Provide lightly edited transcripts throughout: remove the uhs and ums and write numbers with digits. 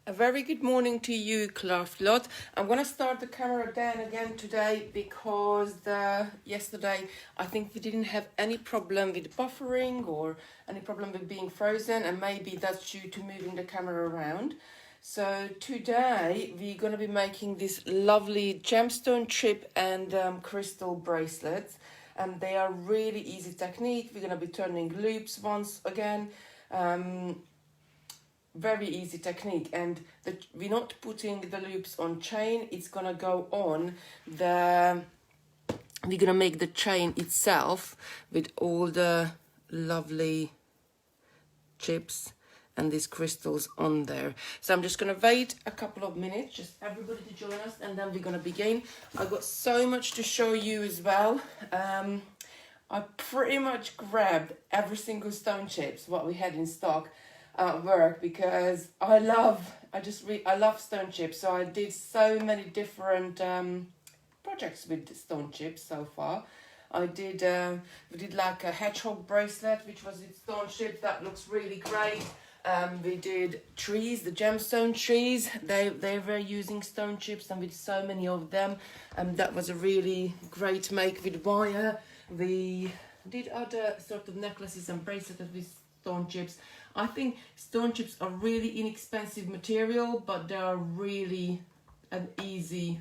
A very good morning to you, craft lot. I'm going to start the camera down again today because yesterday I think we didn't have any problem with buffering or any problem with being frozen, and maybe that's due to moving the camera around. So today we're going to be making this lovely gemstone chip and crystal bracelets, and they are really easy technique. We're going to be turning loops once again. Very easy technique, and we're not putting the loops on chain. It's gonna go on we're gonna make the chain itself with all the lovely chips and these crystals on there. So I'm just gonna wait a couple of minutes, just everybody to join us, and then we're gonna begin. I've got so much to show you as well. I pretty much grabbed every single stone chips what we had in stock at work because I love stone chips. So I did so many different projects with stone chips so far. We did like a hedgehog bracelet, which was with stone chip. That looks really great. We did trees, the gemstone trees. They were using stone chips, and with so many of them. That was a really great make with wire. We did other sort of necklaces and bracelets with stone chips. I think stone chips are really inexpensive material, but they are really an easy,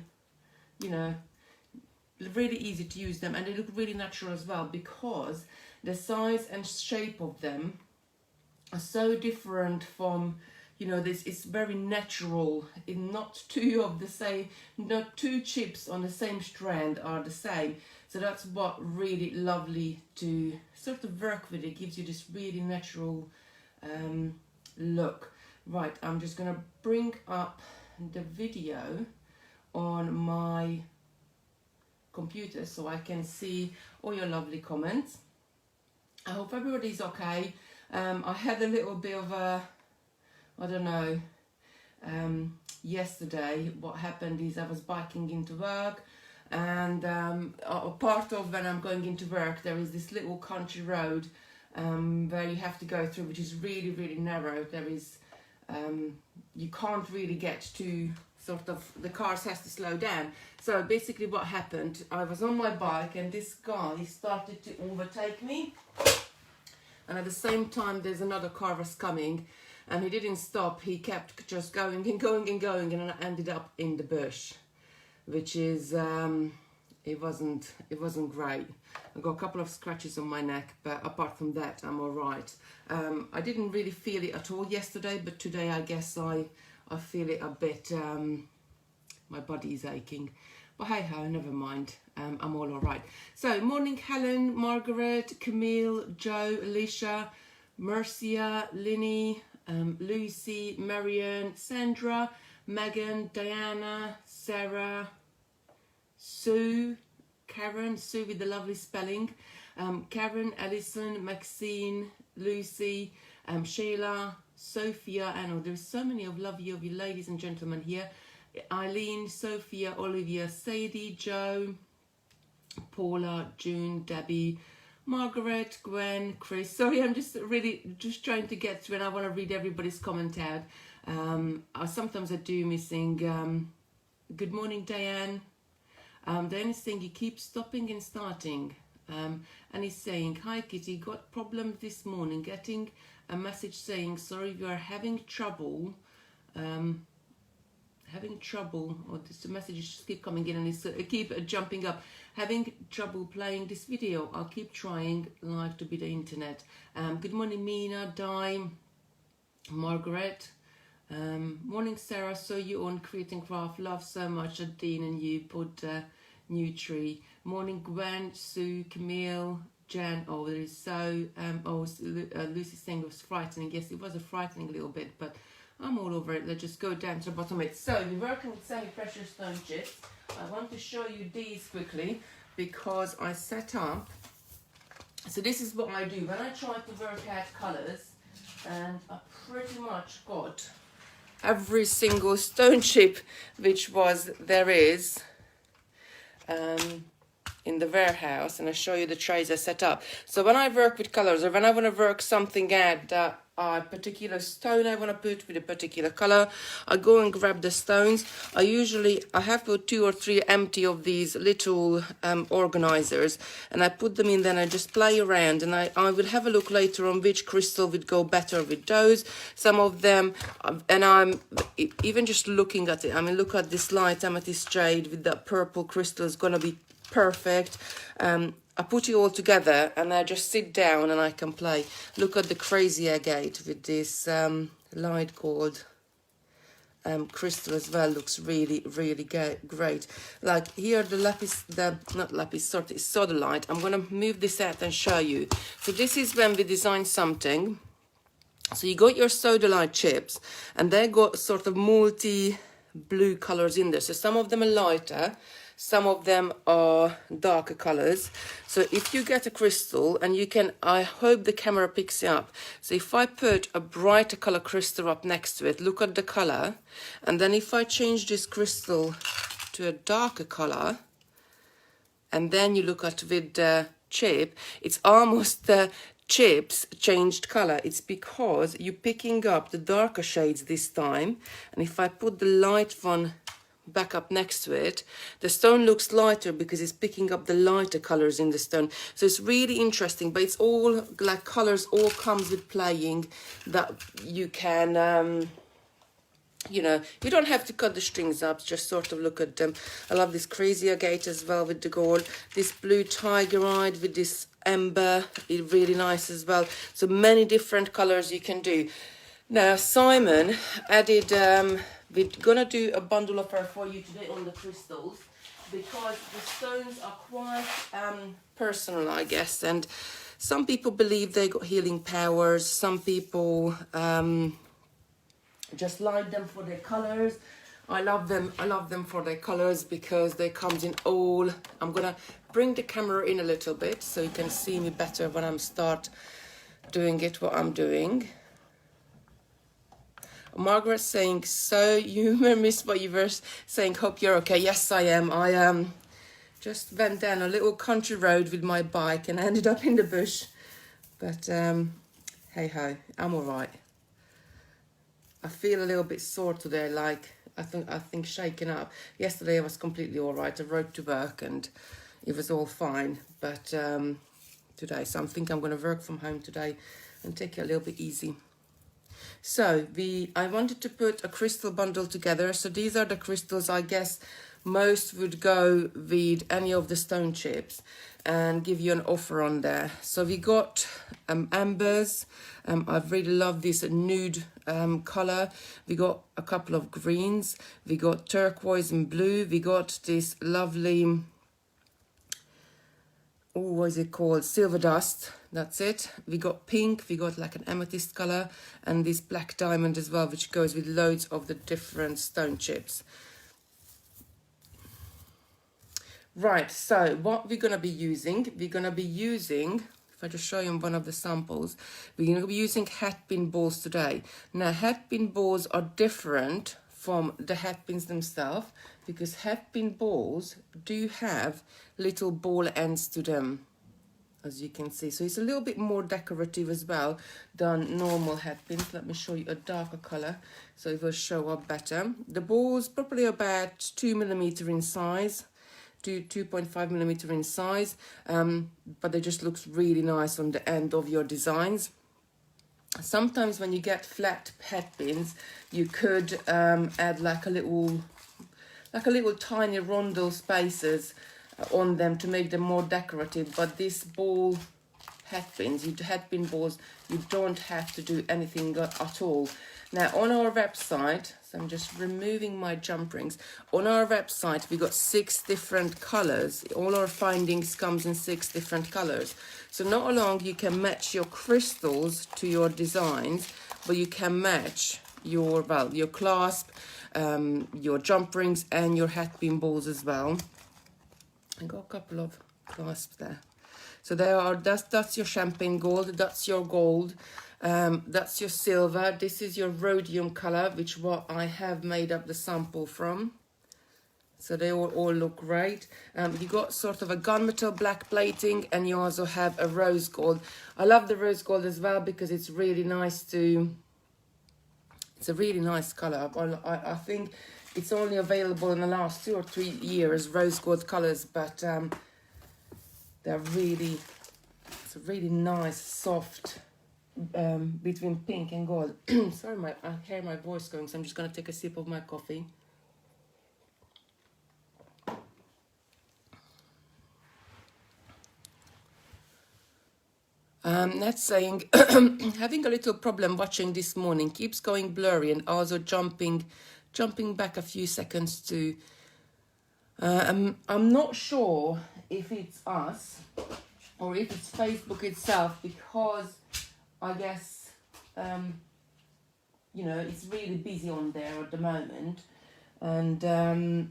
really easy to use them, and they look really natural as well because the size and shape of them are so different from, this is very natural. Not two chips on the same strand are the same. So that's what really lovely to sort of work with. It gives you this really natural look. Right, I'm just gonna bring up the video on my computer so I can see all your lovely comments. I hope everybody's okay. I had a little bit of a, yesterday what happened is I was biking into work, and a part of when I'm going into work there is this little country road where you have to go through, which is really, really narrow. There is, you can't really get to, sort of, the cars has to slow down. So basically what happened, I was on my bike and this guy started to overtake me. And at the same time, there's another car was coming, and he didn't stop. He kept just going and going and going, and I ended up in the bush, which is, it wasn't great. I got a couple of scratches on my neck, but apart from that, I'm all right. I didn't really feel it at all yesterday, but today I guess I feel it a bit. My body is aching, but hey ho, never mind. I'm all right. So morning, Helen, Margaret, Camille, Joe, Alicia, Mercia, Linny, Lucy, Marianne, Sandra, Megan, Diana, Sarah, Sue, Karen, Sue with the lovely spelling, Karen, Alison, Maxine, Lucy, Sheila, Sophia, I know there's so many of you ladies and gentlemen here, Eileen, Sophia, Olivia, Sadie, Joe, Paula, June, Debbie, Margaret, Gwen, Chris. Sorry, I'm just trying to get through, and I want to read everybody's comment out. Sometimes I do missing. Good morning, Diane. Diane is saying you keep stopping and starting. And he's saying, hi Kitty, got problem this morning getting a message saying sorry you are having trouble. Or the messages just keep coming in, and it's keep jumping up. Having trouble playing this video. I'll keep trying, like to be the internet. Good morning, Mina, Di, Margaret. Morning, Sarah. Saw you on Create and Craft. Love so much. Dean and you put new tree. Morning, Gwen, Sue, Camille, Jan. Oh, there is so. Lucy saying it was frightening. Yes, it was a frightening little bit, but I'm all over it. Let's just go down to the bottom of it. So we're working with semi-precious stone chips. I want to show you these quickly because I set up. So this is what I do when I try to work out colours, and I pretty much got every single stone chip which there is in the warehouse, and I show you the trays I set up. So when I work with colours, or when I want to work something out that a particular stone I want to put with a particular color, I go and grab the stones. I have put 2 or 3 empty of these little organizers, and I put them in, then I just play around, and I will have a look later on which crystal would go better with those. Some of them, and I'm even just looking at it, I mean, look at this light amethyst jade with that purple crystal is going to be perfect. I put it all together and I just sit down and I can play. Look at the crazy agate with this light gold crystal as well. Looks really, really great. Like here, the sodalite. I'm going to move this out and show you. So this is when we design something. So you got your sodalite chips, and they got sort of multi blue colors in there. So some of them are lighter, some of them are darker colors. So if you get a crystal, and you can, I hope the camera picks it up. So if I put a brighter color crystal up next to it, look at the color. And then if I change this crystal to a darker color, and then you look at with the chip, it's almost the chips changed color. It's because you're picking up the darker shades this time. And if I put the light one back up next to it, the stone looks lighter because it's picking up the lighter colors in the stone. So it's really interesting, but it's all like colors all comes with playing, that you can you know, you don't have to cut the strings up, just sort of look at them. I love this crazy agate as well with the gold. This blue tigerite with this ember, it's really nice as well. So many different colors you can do. Now Simon added, we're gonna do a bundle of her for you today on the crystals, because the stones are quite personal, I guess, and some people believe they got healing powers, some people just like them for their colors. I love them for their colors because they comes in all. I'm gonna bring the camera in a little bit so you can see me better when I'm start doing it, what I'm doing. Margaret saying, so you missed what you were saying, hope you're okay. Yes, I am. I just went down a little country road with my bike and ended up in the bush, but hey ho, I'm all right. I feel a little bit sore today, like I think shaken up. Yesterday I was completely all right. I rode to work and it was all fine, but today, so I think I'm going to work from home today and take it a little bit easy. So I wanted to put a crystal bundle together. So these are the crystals I guess most would go with any of the stone chips, and give you an offer on there. So we got ambers. I really love this nude color. We got a couple of greens. We got turquoise and blue. We got this lovely, what is it called? Silver dust. That's it. We got pink. We got like an amethyst color, and this black diamond as well, which goes with loads of the different stone chips. Right, so what we're going to be using, if I just show you one of the samples, we're going to be using hat pin balls today. Now, hat pin balls are different from the hat pins themselves, because hat pin balls do have little ball ends to them, as you can see. So it's a little bit more decorative as well than normal hat pins. Let me show you a darker color so it will show up better. The balls probably about 2mm in size. 2.5mm in size, but they just looks really nice on the end of your designs. Sometimes when you get flat hat pins, you could add like a little tiny rondel spaces on them to make them more decorative. But these ball hat pin balls, you don't have to do anything at all. Now on our website, so I'm just removing my jump rings. On our website, we got 6 different colors. All our findings comes in 6 different colors. So not only you can match your crystals to your designs, but you can match your clasp, your jump rings, and your hat pin balls as well. I got a couple of clasps there. So that's your champagne gold. That's your gold. That's your silver. This is your rhodium color, which what I have made up the sample from. So they all look great. You got sort of a gunmetal black plating, and you also have a rose gold. I love the rose gold as well because it's really nice to, it's a really nice color. I think it's only available in the last 2 or 3 years, rose gold colors, but they're really, it's a really nice, soft, between pink and gold. Sorry, I hear my voice going, so I'm just going to take a sip of my coffee. That's saying, having a little problem watching this morning, keeps going blurry and also jumping back a few seconds to, I'm not sure if it's us or if it's Facebook itself, because I guess, you know, it's really busy on there at the moment, and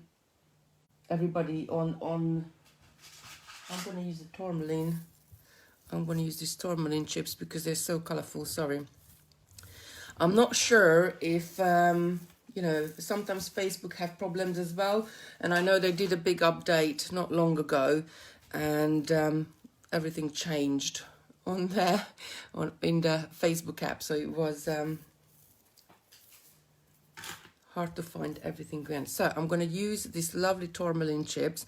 everybody on, I'm going to use the tourmaline. I'm going to use these tourmaline chips because they're so colourful, sorry. I'm not sure if, you know, sometimes Facebook have problems as well. And I know they did a big update not long ago, and everything changed on there, in the Facebook app. So it was hard to find everything again. So I'm going to use these lovely tourmaline chips.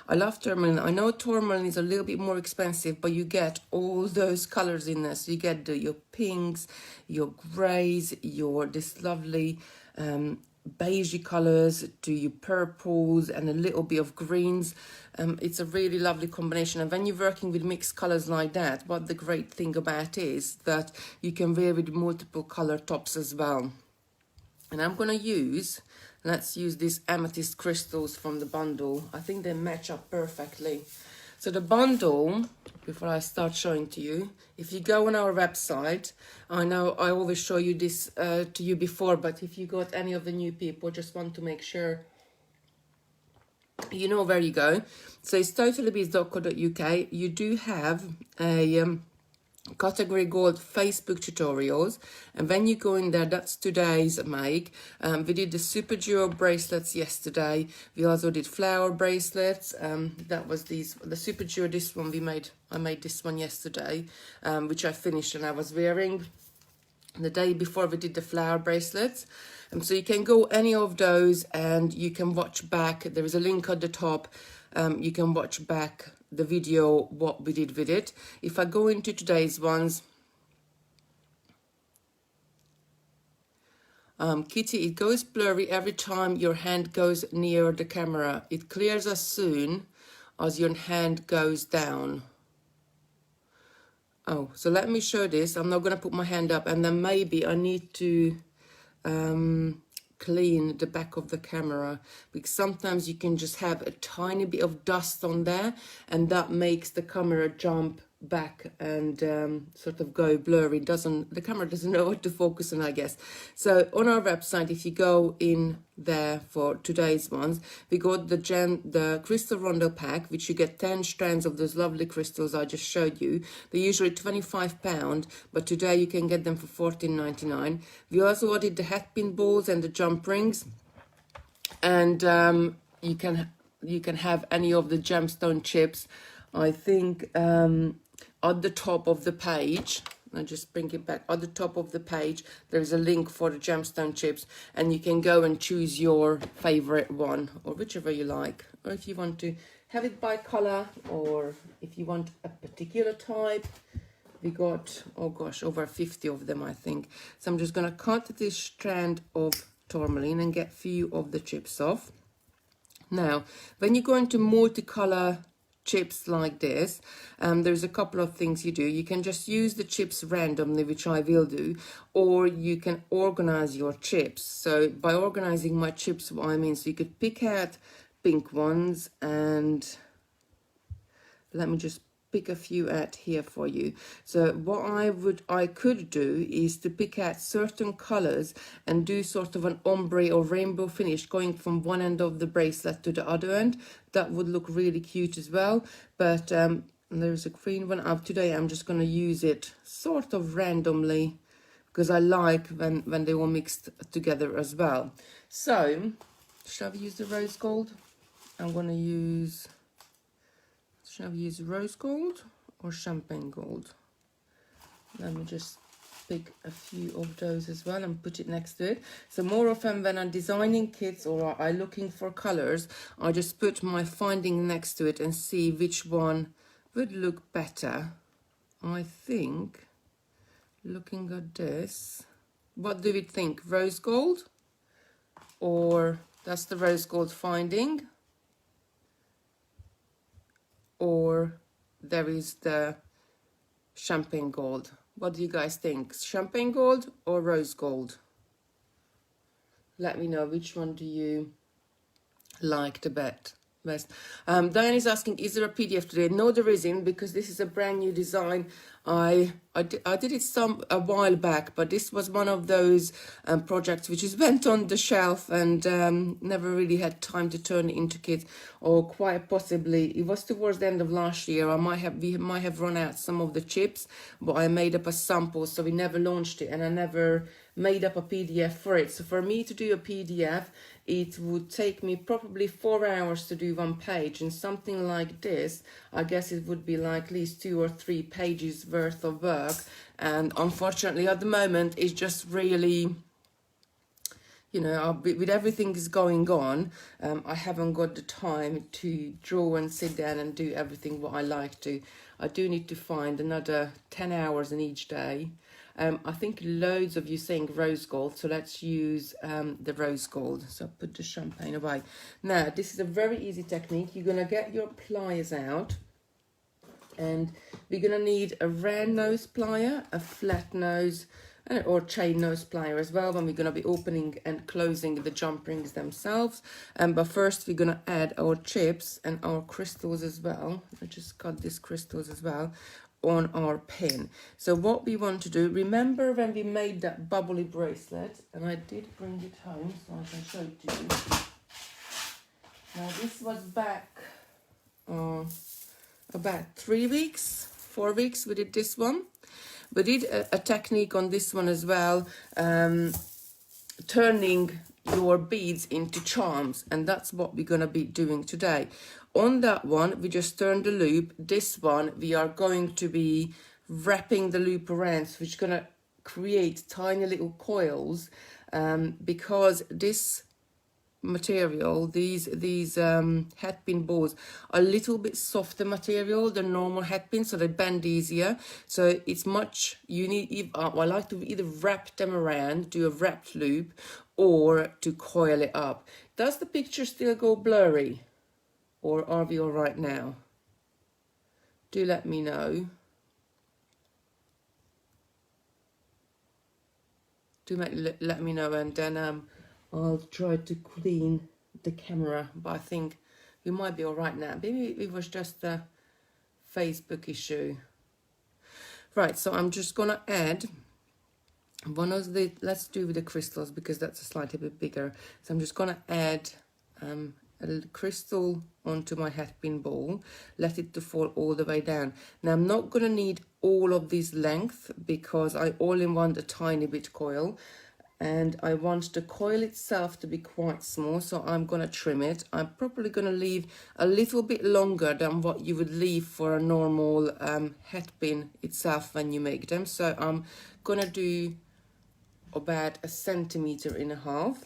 I love tourmaline. I know tourmaline is a little bit more expensive, but you get all those colors in there. So you get your pinks, your grays, your this lovely beigey colors, to your purples and a little bit of greens. It's a really lovely combination. And when you're working with mixed colors like that, what the great thing about is that you can wear with multiple color tops as well. And I'm going to use, let's use these amethyst crystals from the bundle. I think they match up perfectly. So the bundle, before I start showing to you, if you go on our website, I know I always show you this to you before, but if you got any of the new people, just want to make sure you know where you go. So it's totallybees.co.uk. You do have a category called Facebook tutorials, and when you go in there, that's today's make. We did the super duo bracelets yesterday. We also did flower bracelets. That was the super duo. This one I made this one yesterday, which I finished and I was wearing the day before we did the flower bracelets. So you can go any of those and you can watch back. There is a link at the top. You can watch back the video, what we did with it. If I go into today's ones, Kitty, it goes blurry every time your hand goes near the camera. It clears as soon as your hand goes down. Oh, so let me show this. I'm not going to put my hand up, and then maybe I need to clean the back of the camera, because sometimes you can just have a tiny bit of dust on there, and that makes the camera jump back and sort of go blurry. The camera doesn't know what to focus on, I guess. So on our website, if you go in there for today's ones, we got the crystal rondo pack, which you get 10 strands of those lovely crystals I just showed you. They're usually £25, but today you can get them for £14.99. We also ordered the hat pin balls and the jump rings, and you can have any of the gemstone chips. I think at the top of the page, I'll just bring it back, at the top of the page there's a link for the gemstone chips, and you can go and choose your favorite one, or whichever you like, or if you want to have it by color, or if you want a particular type. We got, oh gosh, over 50 of them, I think. So I'm just going to cut this strand of tourmaline and get a few of the chips off. Now, when you go into multicolor chips like this, there's a couple of things you do. You can just use the chips randomly, which I will do, or you can organize your chips. So by organizing my chips, what I mean, so you could pick out pink ones, and let me just pick a few out here for you. So what I could do is to pick out certain colors and do sort of an ombre or rainbow finish going from one end of the bracelet to the other end. That would look really cute as well. But there's a green one up today. I'm just going to use it sort of randomly because I like when they all mixed together as well. So shall we use the rose gold? I'm going to use, should I use rose gold or champagne gold? Let me just pick a few of those as well and put it next to it. So more often when I'm designing kits or I'm looking for colors, I just put my finding next to it and see which one would look better. I think, looking at this, what do we think? Rose gold? Or that's the rose gold finding? Or there is the champagne gold? What do you guys think? Champagne gold or rose gold? Let me know, which one do you like the best? Diane is asking, is there a PDF today? No, there isn't, because this is a brand new design. I did it a while back, but this was one of those projects which just went on the shelf and never really had time to turn it into kit, or quite possibly it was towards the end of last year. We might have run out some of the chips, but I made up a sample, so we never launched it, and I never made up a PDF for it. So for me to do a PDF, it would take me probably 4 hours to do one page, and something like this, I guess it would be like at least 2 or 3 pages worth of work. And unfortunately at the moment it's just really, you know, with everything is going on, I haven't got the time to draw and sit down and do everything what I like to. I do need to find another 10 hours in each day. I think loads of you saying rose gold, so let's use the rose gold. So put the champagne away. Now, this is a very easy technique. You're going to get your pliers out, and we're going to need a round nose plier, a flat nose, or chain nose plier as well, when we're going to be opening and closing the jump rings themselves. But first we're going to add our chips and our crystals as well. I just got these crystals as well on our pin. So what we want to do, remember when we made that bubbly bracelet, and I did bring it home so I can show it to you. Now this was back about 3 weeks, 4 weeks we did this one. We did a technique on this one as well, turning your beads into charms, and that's what we're going to be doing today. On that one, we just turned the loop. This one, we are going to be wrapping the loop around, so it's going to create tiny little coils, because this material, these head pin balls are a little bit softer material than normal head pins, so they bend easier. So it's much, you need, I like to either wrap them around, do a wrapped loop, or to coil it up. Does the picture still go blurry, or are we all right now? Do let me know. Let me know, and then I'll try to clean the camera, but I think we might be all right now. Maybe it was just a Facebook issue. Right, so I'm just gonna add one of the, let's do with the crystals because that's a slightly bit bigger. So I'm just gonna add a crystal onto my head pin ball, let it to fall all the way down. Now I'm not gonna need all of this length because I only want a tiny bit coil, and I want the coil itself to be quite small, so I'm gonna trim it. I'm probably gonna leave a little bit longer than what you would leave for a normal head pin itself when you make them. So I'm gonna do about 1.5 centimeters.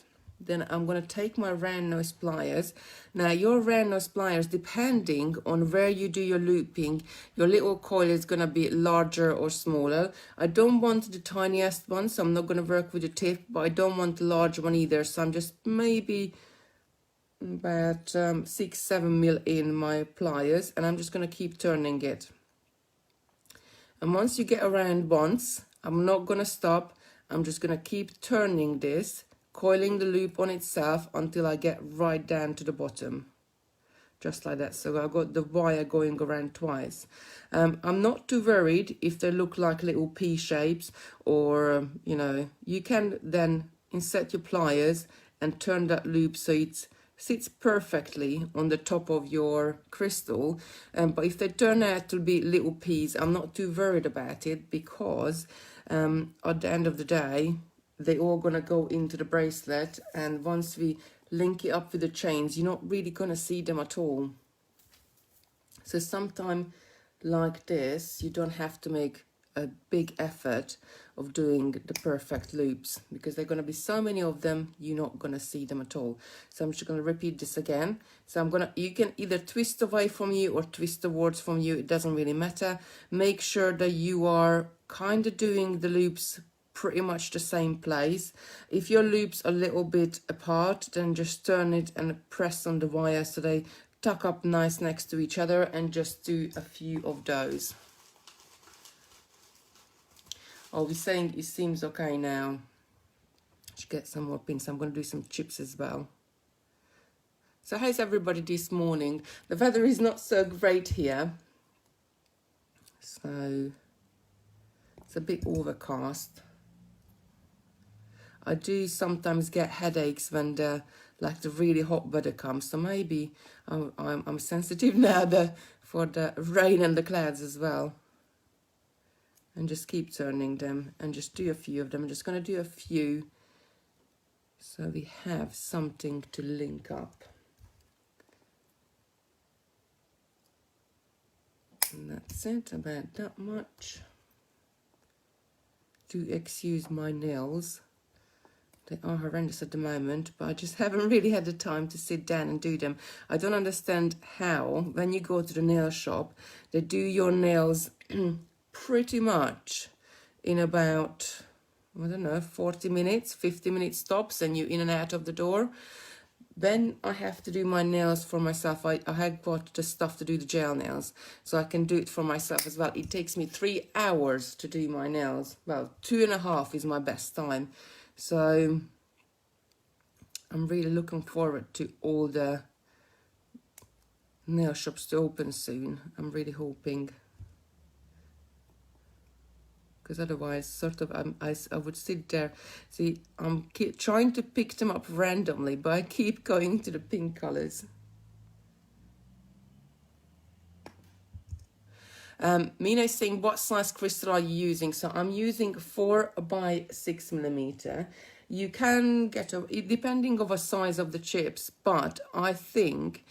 Then I'm going to take my round nose pliers. Now your round nose pliers, depending on where you do your looping, your little coil is going to be larger or smaller. I don't want the tiniest one, so I'm not going to work with the tip, but I don't want the large one either. So I'm just maybe about 6-7 mil in my pliers, and I'm just going to keep turning it. And once you get around once, I'm not going to stop. I'm just going to keep turning this, coiling the loop on itself until I get right down to the bottom, just like that. So I've got the wire going around twice. I'm not too worried if they look like little pea shapes, or you know, you can then insert your pliers and turn that loop so it sits perfectly on the top of your crystal. But if they turn out to be little peas, I'm not too worried about it, because at the end of the day they're all gonna go into the bracelet, and once we link it up with the chains, you're not really going to see them at all. So sometime like this, you don't have to make a big effort of doing the perfect loops, because there are going to be so many of them, you're not going to see them at all. So I'm just going to repeat this again. So you can either twist away from you or twist towards from you, it doesn't really matter. Make sure that you are kind of doing the loops pretty much the same place. If your loops are a little bit apart, then just turn it and press on the wire so they tuck up nice next to each other, and just do a few of those. I'll be saying it seems okay now. Should get some more pins. I'm going to do some chips as well. So how's everybody this morning? The weather is not so great here, so it's a bit overcast. I do sometimes get headaches when the really hot weather comes, so maybe I'm sensitive now for the rain and the clouds as well. And just keep turning them and just do a few of them. I'm just going to do a few so we have something to link up. And that's it, about that much. Do excuse my nails. They are horrendous at the moment, but I just haven't really had the time to sit down and do them. I don't understand how, when you go to the nail shop, they do your nails pretty much in about, I don't know, 40 minutes, 50 minutes tops, and you're in and out of the door. Then I have to do my nails for myself. I had bought the stuff to do the gel nails, so I can do it for myself as well. It takes me 3 hours to do my nails. Well, 2.5 is my best time. So I'm really looking forward to all the nail shops to open soon. I'm really hoping, because otherwise sort of I would sit there. See, I'm trying to pick them up randomly, but I keep going to the pink colors. Mina is saying, what size crystal are you using? So I'm using 4 by 6 millimeter. You can get, depending on the size of the chips, but I think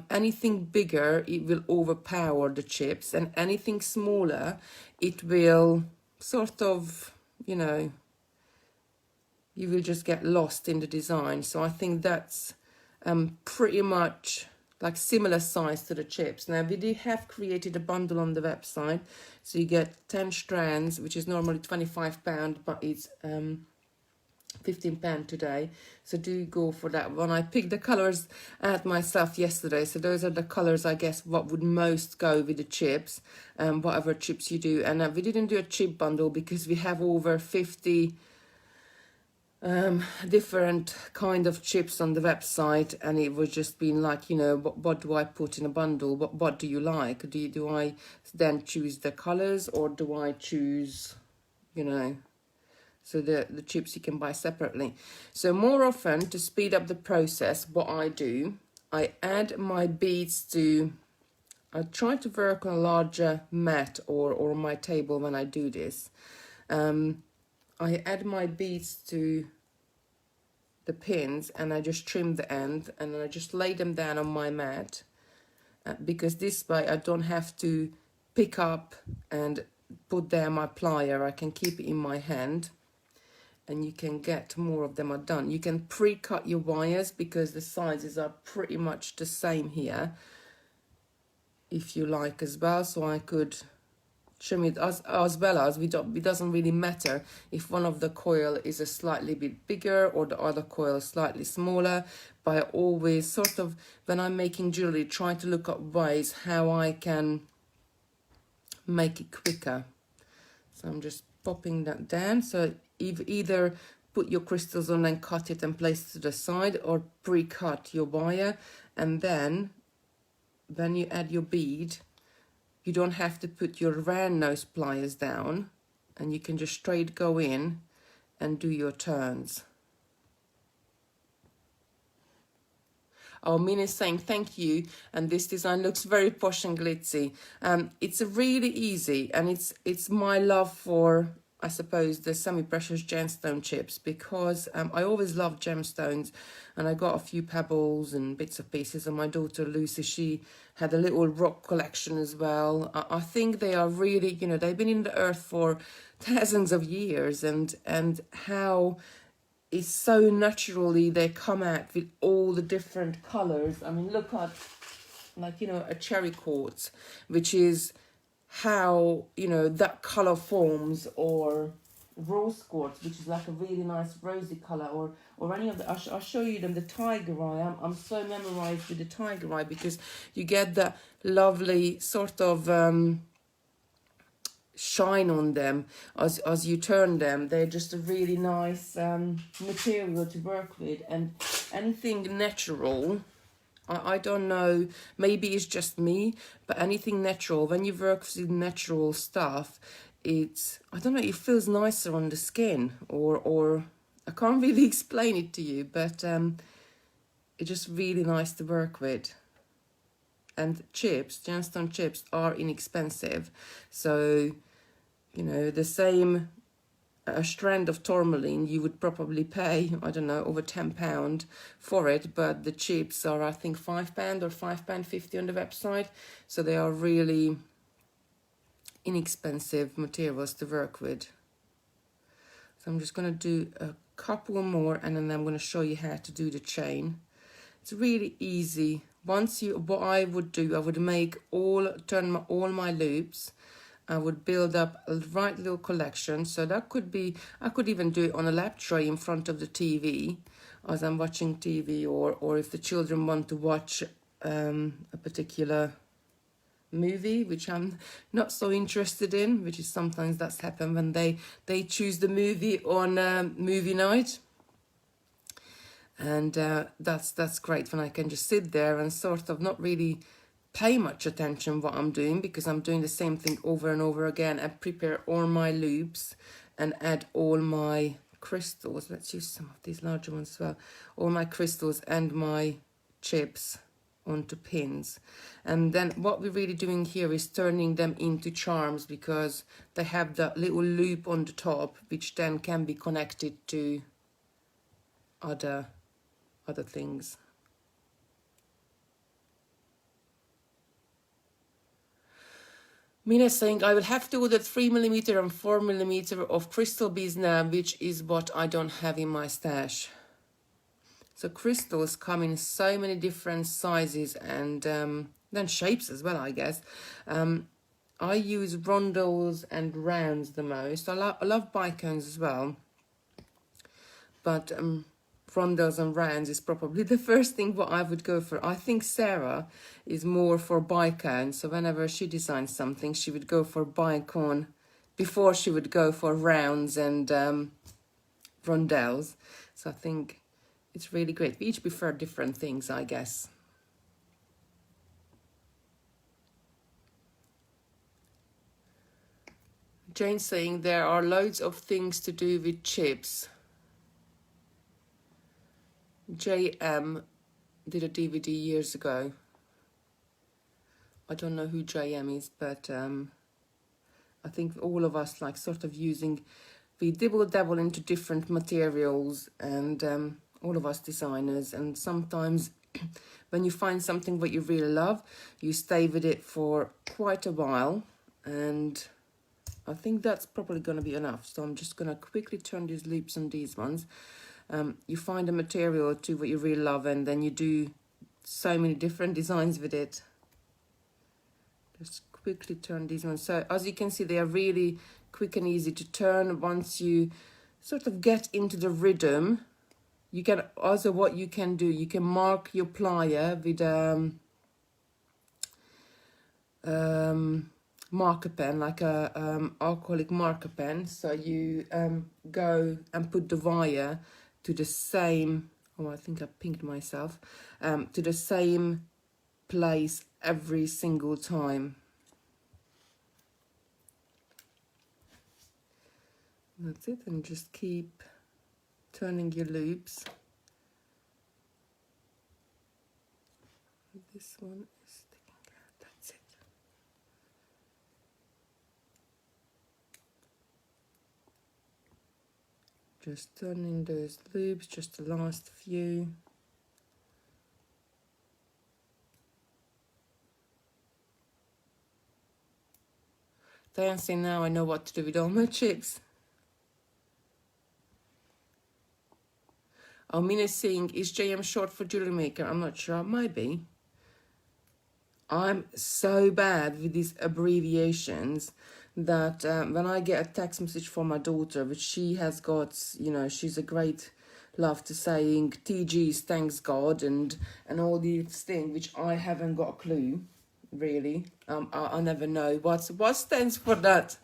anything bigger, it will overpower the chips, and anything smaller, it will sort of, you know, you will just get lost in the design. So I think that's pretty much like similar size to the chips. Now we did have created a bundle on the website, so you get 10 strands, which is normally £25, but it's £15 today, so do go for that one. I picked the colors out myself yesterday, so those are the colors I guess what would most go with the chips, whatever chips you do. And we didn't do a chip bundle because we have over 50 different kind of chips on the website, and it was just being like, you know, what do I put in a bundle? What do you like? Do I then choose the colors, or do I choose, you know? So the chips you can buy separately. So more often, to speed up the process, what I do, I add my beads to, I try to work on a larger mat or my table when I do this. I add my beads to the pins, and I just trim the end, and then I just lay them down on my mat, because this way I don't have to pick up and put there my plier. I can keep it in my hand, and you can get more of them are done. You can pre-cut your wires because the sizes are pretty much the same here, if you like as well. So I could trim it as well as it doesn't really matter if one of the coil is a slightly bit bigger or the other coil is slightly smaller. But I always sort of, when I'm making jewelry, try to look up ways how I can make it quicker. So I'm just popping that down. So either put your crystals on and cut it and place it to the side, or pre-cut your wire, and then when you add your bead, you don't have to put your round nose pliers down, and you can just straight go in and do your turns. Oh, Mina's saying thank you, and this design looks very posh and glitzy. It's really easy, and it's my love for I suppose, the semi-precious gemstone chips, because I always loved gemstones, and I got a few pebbles and bits of pieces. And my daughter Lucy, she had a little rock collection as well. I think they are really, you know, they've been in the earth for thousands of years, and how is so naturally they come out with all the different colors. I mean, look at, like, you know, a cherry quartz, which is how, you know, that color forms, or rose quartz, which is like a really nice rosy color, or any of the, I'll show you them, the tiger eye. I'm so memorized with the tiger eye, because you get that lovely sort of shine on them as you turn them. They're just a really nice material to work with. And anything natural, I don't know, maybe it's just me, but anything natural, when you work with natural stuff, it's, I don't know, it feels nicer on the skin, or I can't really explain it to you, but it's just really nice to work with. And chips, gemstone chips, are inexpensive, so, you know, the same a strand of tourmaline you would probably pay, I don't know, over £10 for it, but the chips are, I think, £5 or £5.50 on the website, so they are really inexpensive materials to work with. So I'm just going to do a couple more, and then I'm going to show you how to do the chain. It's really easy. Once you, what I would do, I would make all my loops. I would build up a right little collection. So that could be, I could even do it on a lap tray in front of the TV as I'm watching TV, or if the children want to watch a particular movie, which I'm not so interested in, which is sometimes that's happened when they choose the movie on movie night. And that's great when I can just sit there and sort of not really pay much attention what I'm doing, because I'm doing the same thing over and over again, and prepare all my loops and add all my crystals. Let's use some of these larger ones as well. All my crystals and my chips onto pins. And then what we're really doing here is turning them into charms, because they have that little loop on the top, which then can be connected to other things. Mina saying, I will have to order 3mm and 4mm of crystal beads now, which is what I don't have in my stash. So crystals come in so many different sizes, and then shapes as well, I guess. I use rondelles and rounds the most. I love bicones as well, but rondelles and rounds is probably the first thing what I would go for. I think Sarah is more for bicone, so whenever she designs something, she would go for bicone before she would go for rounds and rondelles. So I think it's really great. We each prefer different things, I guess. Jane saying there are loads of things to do with chips. JM did a DVD years ago. I don't know who JM is, but I think all of us like sort of using, we dabble into different materials, and all of us designers, and sometimes when you find something what you really love, you stay with it for quite a while, and I think that's probably going to be enough. So I'm just going to quickly turn these loops on these ones. You find a material or two what you really love, and then you do so many different designs with it. Just quickly turn these ones. So as you can see, they are really quick and easy to turn. Once you sort of get into the rhythm, you can also, what you can do, you can mark your plier with marker pen, like a alcoholic marker pen. So you go and put the wire to the same, oh, I think I pinked myself, to the same place every single time. That's it, and just keep turning your loops. This one is sticking out, that's it. Just turning those loops, just the last few. Dancing now, I know what to do with all my chips. Almina's saying, is JM short for jewelry maker? I'm not sure, it might be. I'm so bad with these abbreviations that when I get a text message from my daughter, which she has got, you know, she's a great love to saying TG's thanks God and all these things, which I haven't got a clue, really. I never know what stands for that.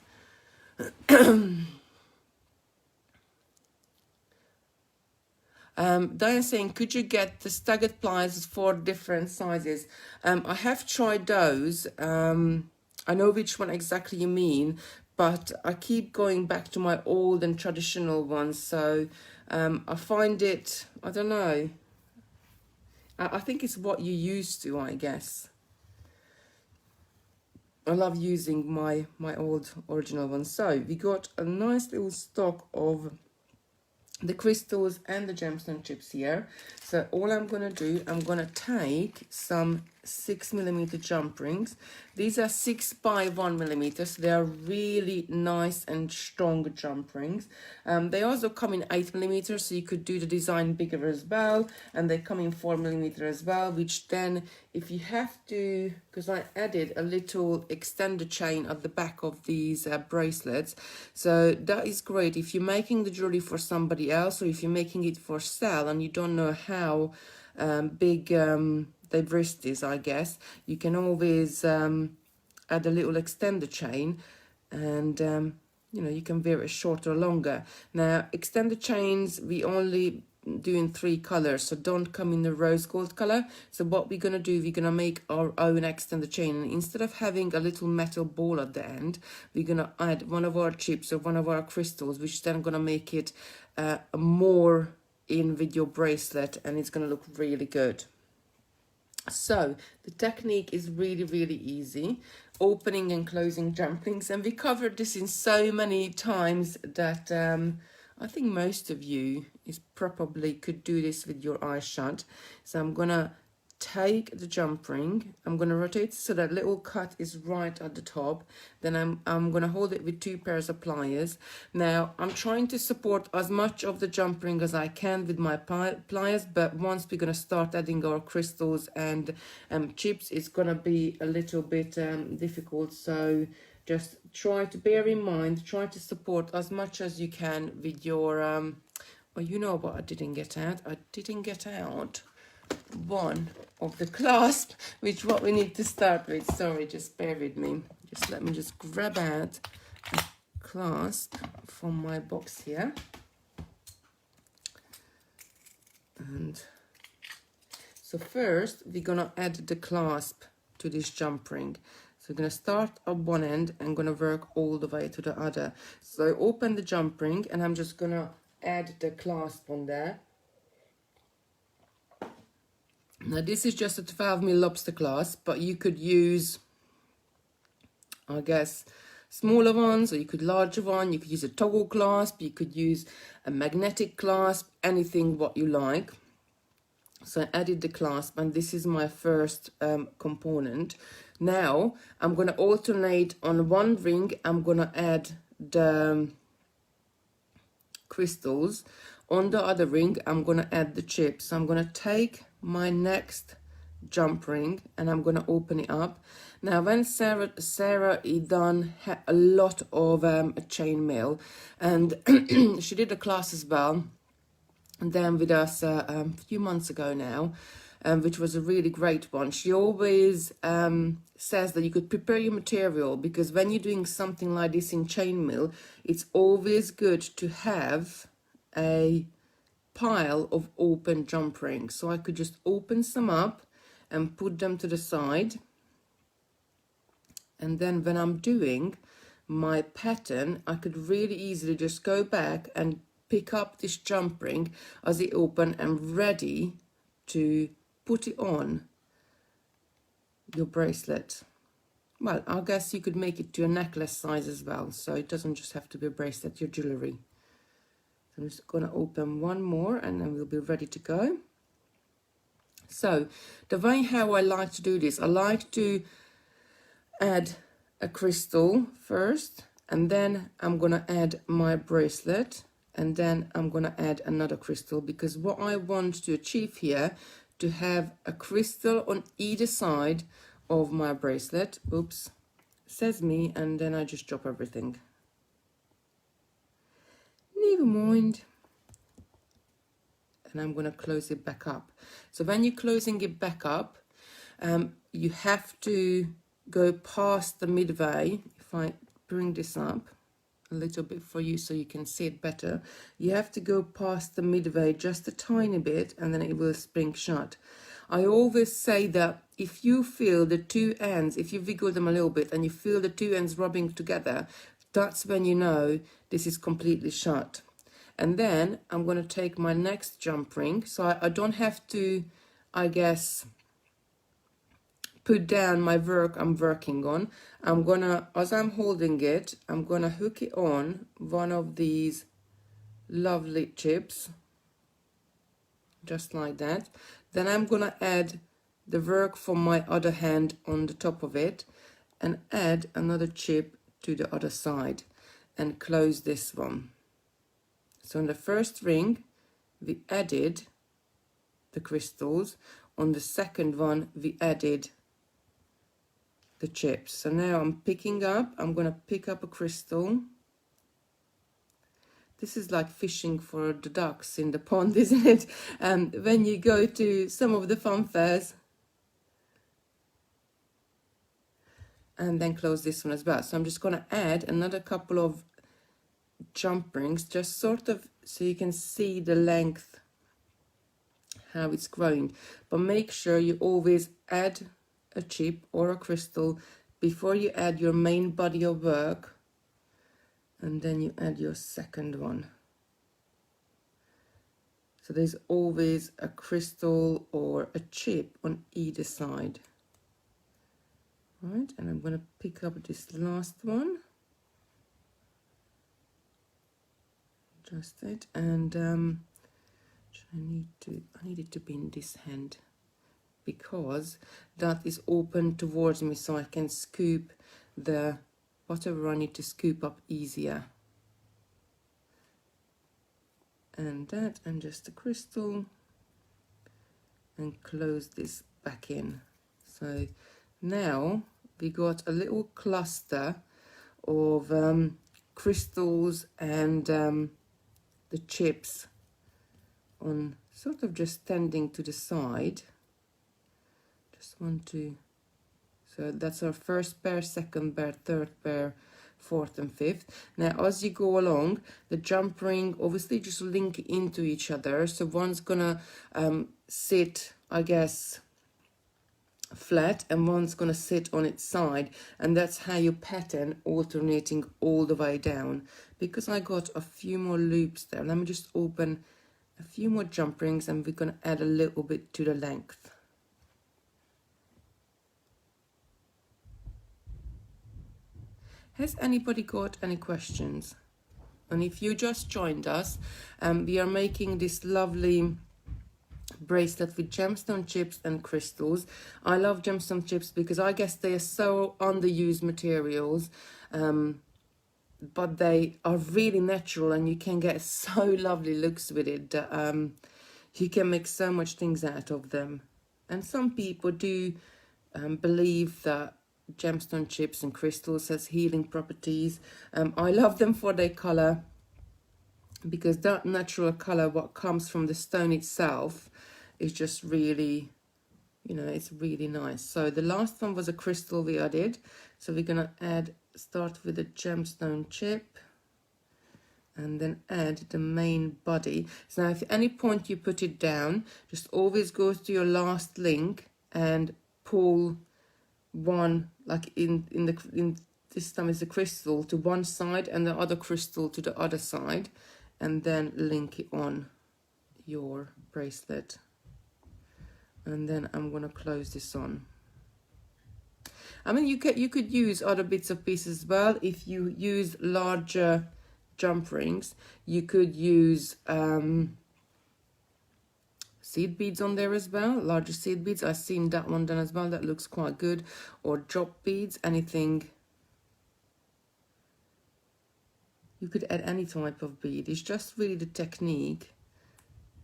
Diane saying, could you get the staggered pliers for different sizes? I have tried those. I know which one exactly you mean, but I keep going back to my old and traditional ones. So I find it, I don't know. I think it's what you used to, I guess. I love using my old original ones. So we got a nice little stock of the crystals and the gemstone chips here. So all I'm going to do, I'm going to take some 6mm jump rings. These are 6 by 1mm, so they are really nice and strong jump rings. They also come in 8mm, so you could do the design bigger as well, and they come in 4mm as well, which then if you have to, because I added a little extender chain at the back of these bracelets, so that is great if you're making the jewelry for somebody else, or if you're making it for sale and you don't know how big the wrist is, I guess. You can always add a little extender chain, and you know, you can wear it shorter or longer. Now extender chains we only do in 3 colors, so don't come in the rose gold color. So what we're going to do, we're going to make our own extender chain, and instead of having a little metal ball at the end, we're going to add one of our chips or one of our crystals, which is then going to make it more in with your bracelet, and it's going to look really good. So the technique is really, really easy. Opening and closing jump rings, and we covered this in so many times that I think most of you probably could do this with your eyes shut. So I'm gonna take the jump ring, I'm going to rotate so that little cut is right at the top, then I'm going to hold it with 2 pairs of pliers. Now I'm trying to support as much of the jump ring as I can with my pliers, but once we're going to start adding our crystals and chips, it's going to be a little bit difficult, so just try to bear in mind, try to support as much as you can with your oh, you know what I didn't get out? I didn't get out one of the clasp, which what we need to start with. Sorry, just bear with me. Just let me just grab out a clasp from my box here. And so first we're gonna add the clasp to this jump ring. So we're gonna start at one end and gonna work all the way to the other. So I open the jump ring and I'm just gonna add the clasp on there. Now this is just a 12mm lobster clasp, but you could use, I guess, smaller ones, or you could larger one. You could use a toggle clasp, you could use a magnetic clasp, anything what you like. So I added the clasp, and this is my first component. Now I'm going to alternate on one ring. I'm going to add the crystals. On the other ring, I'm going to add the chips. So I'm going to take my next jump ring and I'm going to open it up. Now when Sarah done a lot of chainmail, and she did a class as well, and then with us a few months ago now, which was a really great one. She always says that you could prepare your material, because when you're doing something like this in chainmail, it's always good to have a pile of open jump rings. So I could just open some up and put them to the side, and then when I'm doing my pattern, I could really easily just go back and pick up this jump ring as it open and ready to put it on your bracelet. Well, I guess you could make it to a necklace size as well, so it doesn't just have to be a bracelet, your jewelry. I'm just going to open one more and then we'll be ready to go. So the way how I like to do this, I like to add a crystal first, and then I'm going to add my bracelet, and then I'm going to add another crystal, because what I want to achieve here, to have a crystal on either side of my bracelet. Oops, says me, and then I just drop everything. Never mind. And I'm going to close it back up. So when you're closing it back up, you have to go past the midway. If I bring this up a little bit for you so you can see it better, you have to go past the midway just a tiny bit, and then it will spring shut. I always say that if you feel the two ends, if you wiggle them a little bit and you feel the two ends rubbing together, that's when you know this is completely shut. And then I'm going to take my next jump ring, so I don't have to, I guess, put down my work I'm working on. I'm gonna, as I'm holding it, I'm gonna hook it on one of these lovely chips, just like that. Then I'm gonna add the work from my other hand on the top of it, and add another chip to the other side, and close this one. So on the first ring we added the crystals, on the second one we added the chips. So now I'm going to pick up a crystal. This is like fishing for the ducks in the pond, isn't it? When you go to some of the fun fairs. And then close this one as well. So I'm just going to add another couple of jump rings, just sort of so you can see the length, how it's growing. But make sure you always add a chip or a crystal before you add your main body of work, and then you add your second one. So there's always a crystal or a chip on either side. Right, and I'm going to pick up this last one. Just it, and I need it to be in this hand, because that is open towards me, so I can scoop the whatever I need to scoop up easier. And that, and just a crystal, and close this back in. So now we got a little cluster of crystals and the chips on, sort of just standing to the side. Just want to, so that's our first pair, second pair, third pair, fourth and fifth. Now as you go along, the jump ring obviously just link into each other, so one's gonna sit, I guess, flat, and one's gonna sit on its side, and that's how you pattern alternating all the way down. Because I got a few more loops there, let me just open a few more jump rings, and we're gonna add a little bit to the length. Has anybody got any questions? And if you just joined us, we are making this lovely bracelet with gemstone chips and crystals. I love gemstone chips because I guess they are so underused materials, but they are really natural, and you can get so lovely looks with it. You can make so much things out of them. And some people do believe that gemstone chips and crystals has healing properties. I love them for their color, because that natural color, what comes from the stone itself, is just really, you know, it's really nice. So the last one was a crystal we added, so we're gonna start with a gemstone chip, and then add the main body. So now if at any point you put it down, just always go to your last link and pull one, like in this time is the crystal to one side and the other crystal to the other side, and then link it on your bracelet. And then I'm gonna close this on. I mean, you could use other bits of pieces as well. If you use larger jump rings, you could use seed beads on there as well, larger seed beads. I've seen that one done as well, that looks quite good. Or drop beads, anything. You could add any type of bead. It's just really the technique.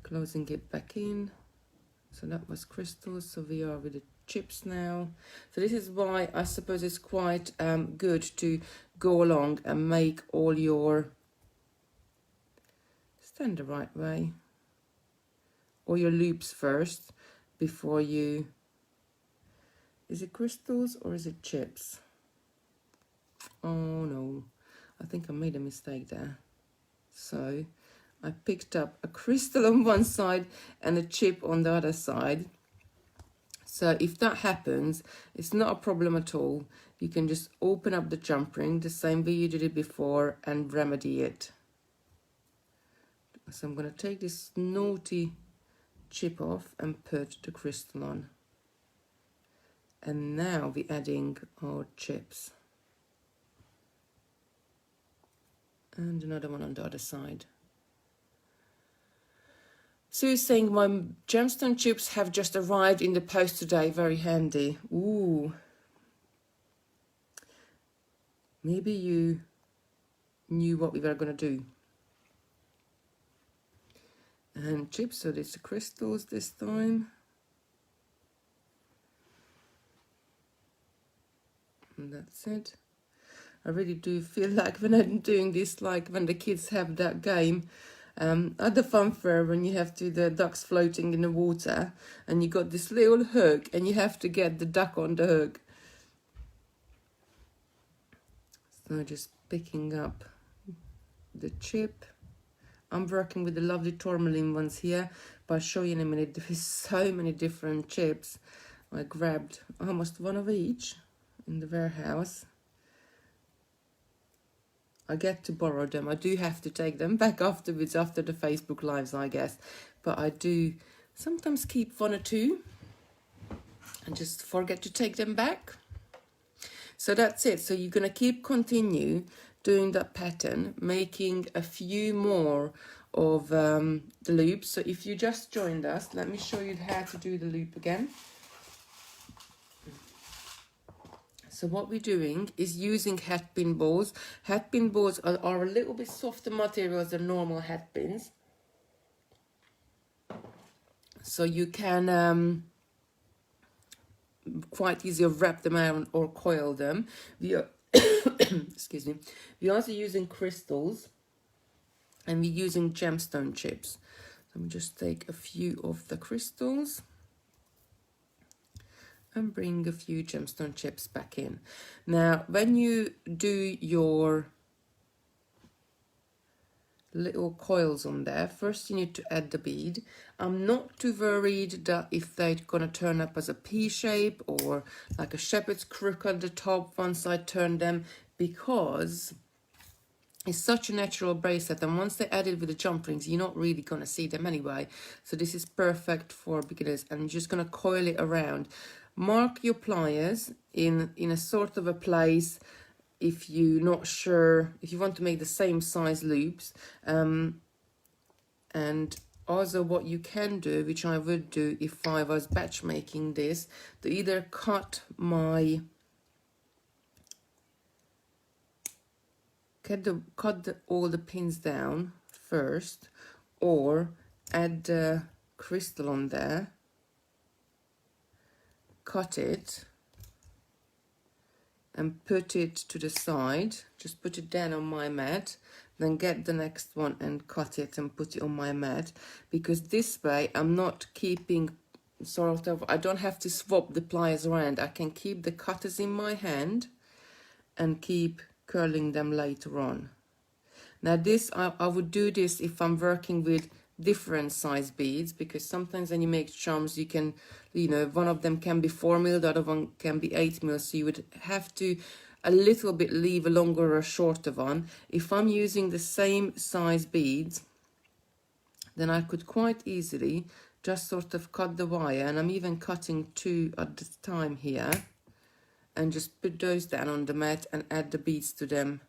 Closing it back in. So that was crystals. So we are with the chips now. So this is why I suppose it's quite good to go along and make all your, stand the right way, all your loops first before you, is it crystals or is it chips? Oh no, I think I made a mistake there. So I picked up a crystal on one side and a chip on the other side. So if that happens, it's not a problem at all. You can just open up the jump ring the same way you did it before and remedy it. So I'm going to take this naughty chip off and put the crystal on. And now we're adding our chips. And another one on the other side. So you're saying my gemstone chips have just arrived in the post today. Very handy. Ooh. Maybe you knew what we were going to do. And chips, so it's the crystals this time. And that's it. I really do feel like when I'm doing this, like when the kids have that game at the fun fair, when you have the ducks floating in the water and you got this little hook and you have to get the duck on the hook. So just picking up the chip. I'm working with the lovely tourmaline ones here, but I'll show you in a minute. There's so many different chips. I grabbed almost one of each in the warehouse. I get to borrow them. I do have to take them back afterwards, after the Facebook Lives, I guess. But I do sometimes keep one or two and just forget to take them back. So that's it. So you're going to continue doing that pattern, making a few more of the loops. So if you just joined us, let me show you how to do the loop again. So what we're doing is using hat pin balls. Hat pin balls are a little bit softer materials than normal hat pins. So you can quite easily wrap them around or coil them. We are excuse me. We're also using crystals and we're using gemstone chips. Let me just take a few of the crystals and bring a few gemstone chips back in. Now, when you do your little coils on there, first you need to add the bead. I'm not too worried that if they're gonna turn up as a P shape or like a shepherd's crook at the top once I turn them, because it's such a natural bracelet, and once they're added with the jump rings, you're not really gonna see them anyway. So this is perfect for beginners, and you're just gonna coil it around. Mark your pliers in a sort of a place if you're not sure, if you want to make the same size loops. And also what you can do, which I would do if I was batch making this, to either cut all the pins down first, or add the crystal on there, cut it and put it to the side, just put it down on my mat, then get the next one and cut it and put it on my mat, because this way I'm not keeping sort of, I don't have to swap the pliers around. I can keep the cutters in my hand and keep curling them later on. Now this, I would do this if I'm working with different size beads, because sometimes when you make charms, you can, you know, one of them can be 4 mil, the other one can be 8 mil, so you would have to a little bit leave a longer or a shorter one. If I'm using the same size beads, then I could quite easily just sort of cut the wire, and I'm even cutting 2 at the time here, and just put those down on the mat and add the beads to them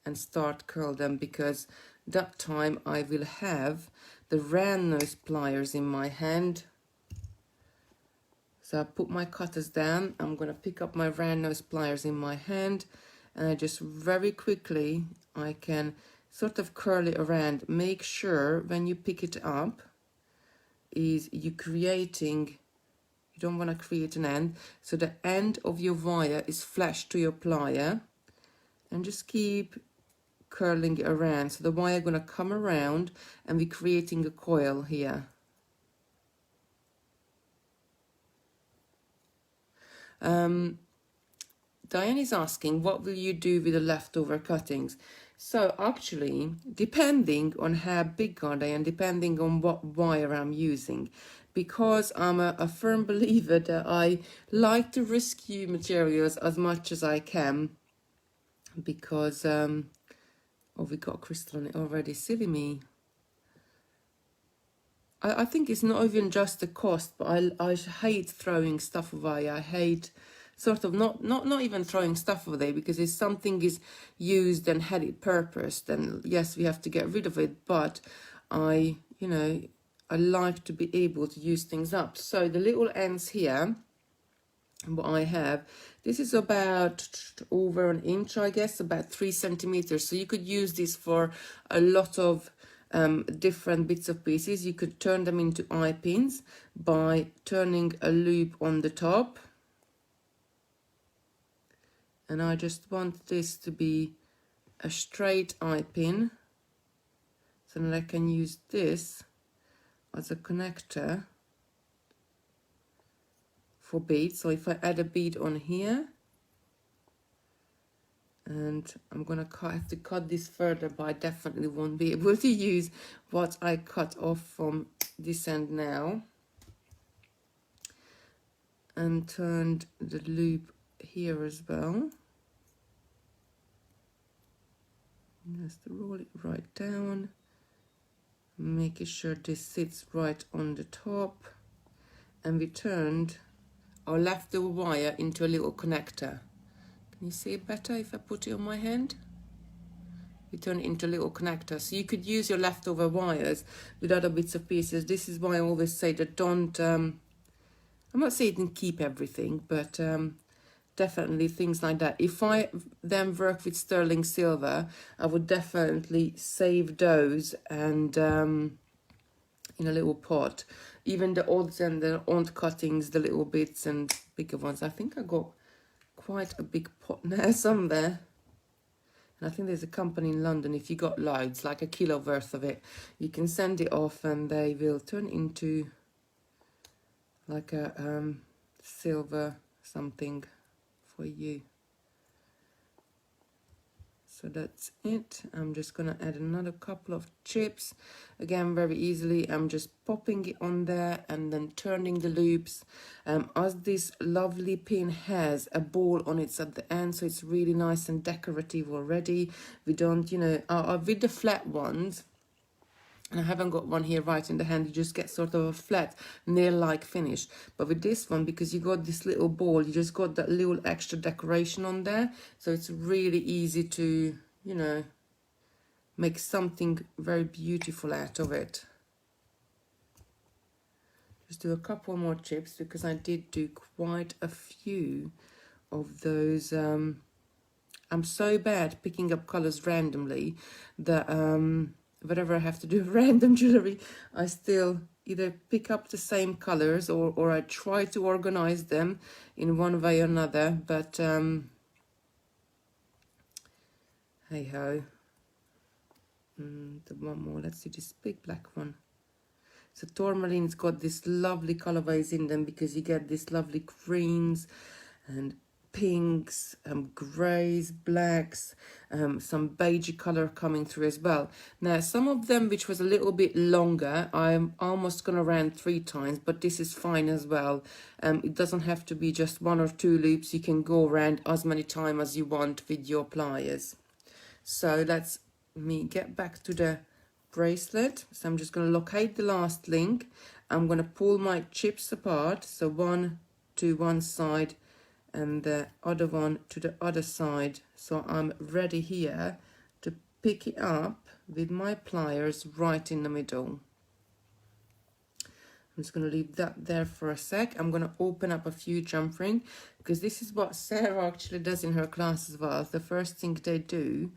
and start curl them, because that time I will have the round nose pliers in my hand. So I put my cutters down, I'm going to pick up my round nose pliers in my hand, and I just very quickly, I can sort of curl it around. Make sure when you pick it up is you're creating, you don't want to create an end, so the end of your wire is flush to your plier, and just keep curling it around. So the wire going to come around and we're creating a coil here. Diane is asking, what will you do with the leftover cuttings? So actually, depending on how big are they and depending on what wire I'm using, because I'm a firm believer that I like to rescue materials as much as I can, because oh, we got crystal on it already, silly me. I think it's not even just the cost, but I hate throwing stuff away. I hate sort of not even throwing stuff away, because if something is used and had its purpose, then yes, we have to get rid of it. But I like to be able to use things up. So the little ends here, what I have, this is about over an inch, I guess, about 3 centimeters. So you could use this for a lot of different bits of pieces. You could turn them into eye pins by turning a loop on the top. And I just want this to be a straight eye pin, so that I can use this as a connector for beads. So if I add a bead on here, and I'm gonna have to cut this further, but I definitely won't be able to use what I cut off from this end now, and turned the loop here as well. Just roll it right down, making sure this sits right on the top, and we turned our leftover wire into a little connector. Can you see it better if I put it on my hand? We turn it into a little connector. So you could use your leftover wires with other bits of pieces. This is why I always say that don't, I'm not saying keep everything, but definitely things like that. If I then work with sterling silver, I would definitely save those and in a little pot. Even the odds and the aunt cuttings, the little bits and bigger ones. I think I got quite a big pot now somewhere. And I think there's a company in London, if you got loads, like a kilo worth of it, you can send it off and they will turn into like a silver something for you. So that's it. I'm just gonna add another couple of chips. Again, very easily, I'm just popping it on there and then turning the loops. As this lovely pin has a ball on it at the end, so it's really nice and decorative already. We don't, with the flat ones, and I haven't got one here right in the hand, you just get sort of a flat nail-like finish. But with this one, because you got this little ball, you just got that little extra decoration on there. So it's really easy to, make something very beautiful out of it. Just do a couple more chips, because I did do quite a few of those. I'm so bad picking up colors randomly that whatever I have to do random jewelry, I still either pick up the same colors or I try to organize them in one way or another, but hey ho. The one more, let's see this big black one. So tourmaline's got this lovely colorways in them, because you get this lovely greens and pinks, greys, blacks, some beige color coming through as well. Now some of them which was a little bit longer, I'm almost gonna round 3 times, but this is fine as well. It doesn't have to be just 1 or 2 loops. You can go around as many times as you want with your pliers. So let's me get back to the bracelet. So I'm just going to locate the last link. I'm going to pull my chips apart, so one to one side and the other one to the other side, so I'm ready here pick it up with my pliers right in the middle. I'm just going to leave that there for a sec. I'm going to open up a few jump ring, because this is what Sarah actually does in her class as well. The first thing they do,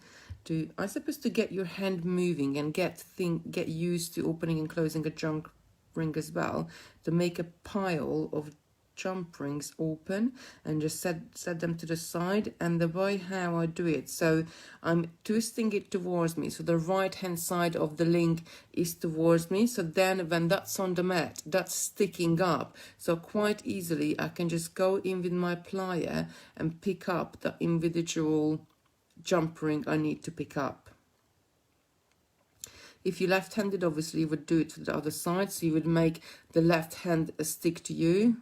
I suppose, to get your hand moving and get used to opening and closing a jump ring as well, to make a pile of jump rings open and just set them to the side. And the way how I do it, so I'm twisting it towards me, so the right hand side of the link is towards me, so then when that's on the mat, that's sticking up, so quite easily I can just go in with my plier and pick up the individual jump ring I need to pick up. If you're left-handed, obviously you would do it to the other side, so you would make the left hand stick to you.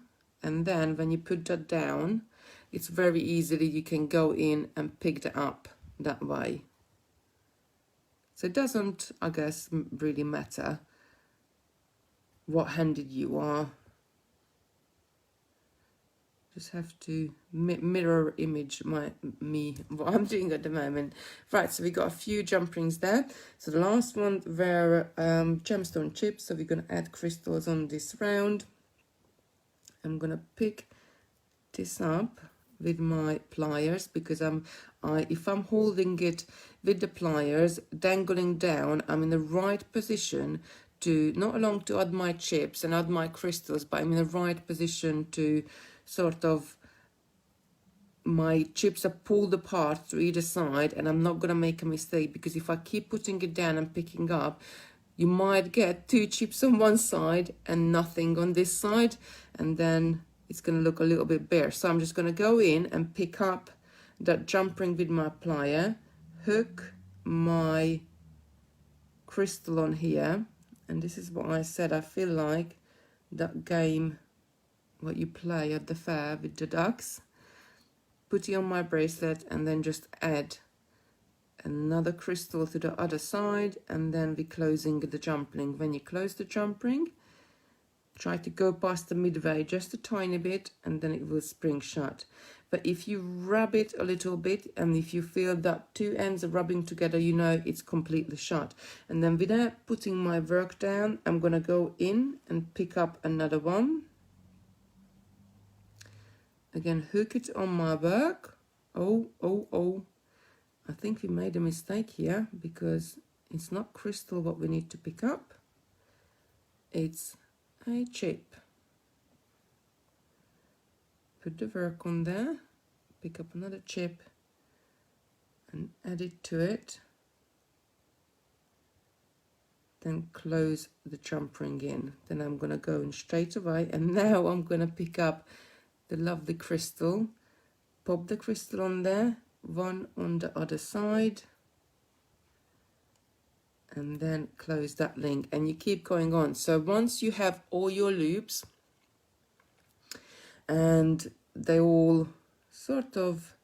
And then when you put that down, it's very easily you can go in and pick that up that way. So it doesn't, I guess, really matter what handed you are. Just have to mirror image me what I'm doing at the moment. Right, so we got a few jump rings there. So the last one were gemstone chips. So we're going to add crystals on this round. I'm going to pick this up with my pliers, because if I'm holding it with the pliers dangling down, I'm in the right position to not along to add my chips and add my crystals, but I'm in the right position to sort of, my chips are pulled apart to either side, and I'm not going to make a mistake, because if I keep putting it down and picking up, you might get 2 chips on one side and nothing on this side, and then it's going to look a little bit bare. So I'm just going to go in and pick up that jump ring with my plier, hook my crystal on here, and this is what I said, I feel like that game what you play at the fair with the ducks. Put it on my bracelet and then just add another crystal to the other side, and then we're closing the jump ring. When you close the jump ring, try to go past the midway just a tiny bit, and then it will spring shut. But if you rub it a little bit, and if you feel that 2 ends are rubbing together, you know it's completely shut. And then without putting my work down, I'm going to go in and pick up another one. Again, hook it on my work. Oh. I think we made a mistake here, because it's not crystal what we need to pick up. It's a chip. Put the work on there, pick up another chip and add it to it. Then close the jump ring in. Then I'm going to go in straight away, and now I'm going to pick up the lovely crystal, pop the crystal on there, one on the other side, and then close that link, and you keep going on. So once you have all your loops and they all sort of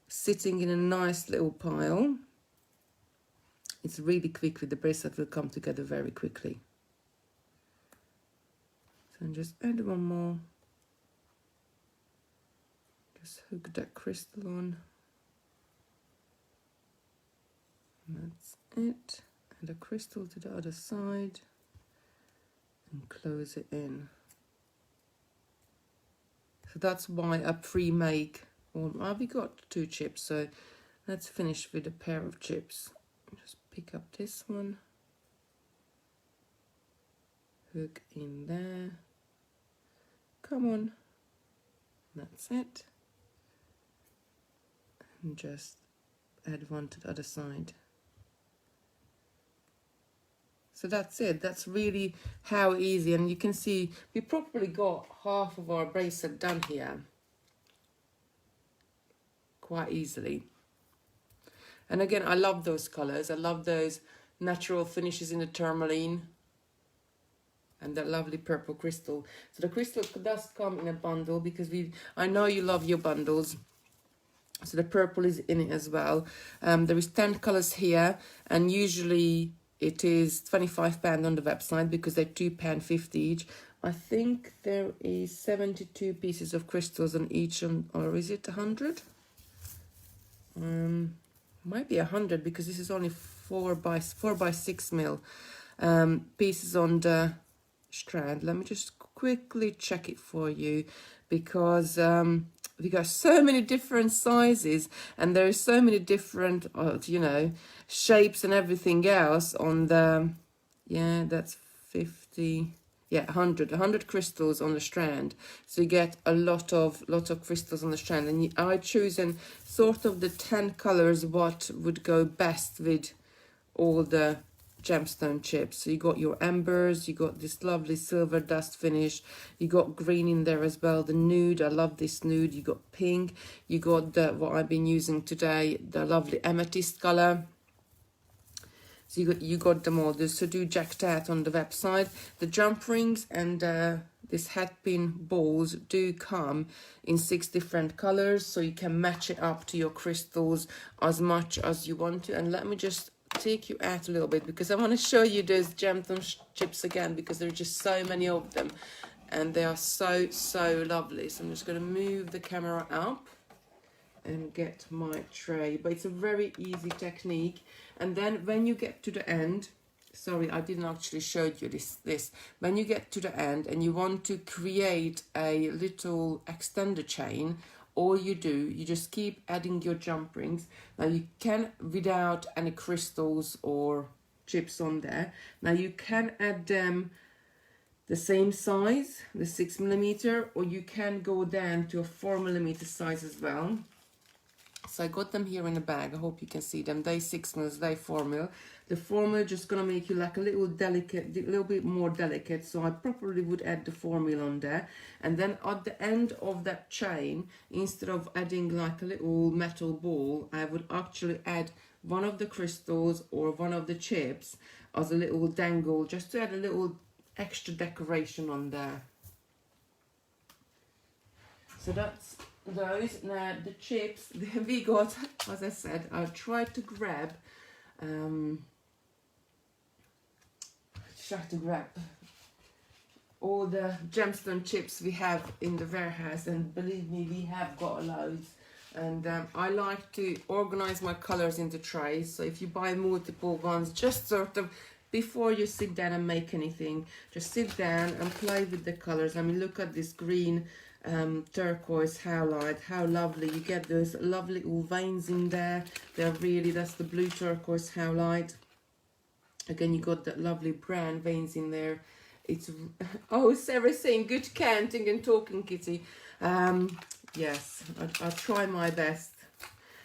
sitting in a nice little pile, it's really quick with the bracelet, will come together very quickly. So just add one more. Just hook that crystal on. And that's it. Add a crystal to the other side and close it in. So that's why I pre-make. Well, we got 2 chips, so let's finish with a pair of chips. Just pick up this one, hook in there. Come on, that's it. And just add one to the other side. So that's it. That's really how easy. And you can see we probably got half of our bracelet done here quite easily. And again, I love those colors. I love those natural finishes in the tourmaline and that lovely purple crystal. So the crystal does come in a bundle, because I know you love your bundles. So the purple is in it as well. There is 10 colors here, and usually it is £25 on the website, because they're £2.50 each. I think there is 72 pieces of crystals on each, or is it 100? might be 100 because this is only 4 by 6 mil pieces on the strand. Let me just quickly check it for you, because we got so many different sizes and there is so many different you know, shapes and everything else on the, yeah, that's 50, yeah, 100 crystals on the strand. So you get a lot of crystals on the strand, and I chosen sort of the 10 colors what would go best with all the gemstone chips. So you got your embers, you got this lovely silver dust finish, you got green in there as well, the nude, I love this nude, you got pink, you got the, what I've been using today, the lovely amethyst color. So you got them all. So do check that on the website. The jump rings and this hat pin balls do come in 6 different colors, so you can match it up to your crystals as much as you want to. And let me just take you out a little bit, because I want to show you those gemstone chips again, because there are just so many of them and they are so lovely. So I'm just going to move the camera up and get my tray, but it's a very easy technique. And then when you get to the end, sorry, I didn't actually show you this. When you get to the end and you want to create a little extender chain, all you do, you just keep adding your jump rings. Now you can, without any crystals or chips on there, now you can add them the same size, the 6mm, or you can go down to a 4mm size as well. So I got them here in a bag. I hope you can see them. They 6 mils, they 4 mil. The 4 mil just gonna make you like a little delicate, a little bit more delicate. So I probably would add the 4 mil on there. And then at the end of that chain, instead of adding like a little metal ball, I would actually add one of the crystals or one of the chips as a little dangle, just to add a little extra decoration on there. So that's those. Now the chips we got, as I said, I tried to grab all the gemstone chips we have in the warehouse, and believe me, we have got loads. And I like to organize my colors into trays. So if you buy multiple ones, just sort of before you sit down and make anything, just sit down and play with the colors. I mean, look at this green turquoise highlight, how lovely. You get those lovely little veins in there. They're really, that's the blue turquoise highlight. Again, you got that lovely brown veins in there. It's oh, Sarah's saying good counting and talking, Kitty. Yes, I'll try my best.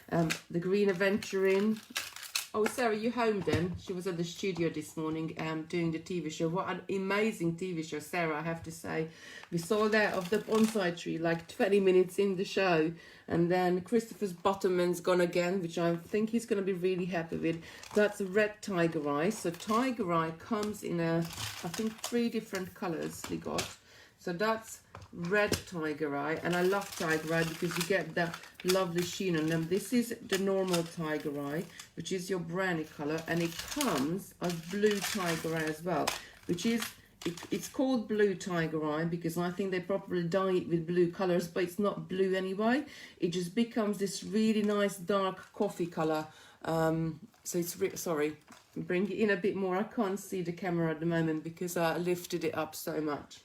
The green aventurine. Oh, Sarah, you home then? She was at the studio this morning doing the TV show. What an amazing TV show, Sarah, I have to say. We saw that of the bonsai tree like 20 minutes in the show. And then Christopher's Bottomman's gone again, which I think he's going to be really happy with. That's red tiger eye. So tiger eye comes in I think 3 different colours we got. So that's red tiger eye, and I love tiger eye because you get that lovely sheen on them. This is the normal tiger eye, which is your brownie color, and it comes as blue tiger eye as well, which is it's called blue tiger eye because I think they probably dye it with blue colors, but it's not blue anyway. It just becomes this really nice dark coffee color. So it's sorry, bring it in a bit more. I can't see the camera at the moment because I lifted it up so much.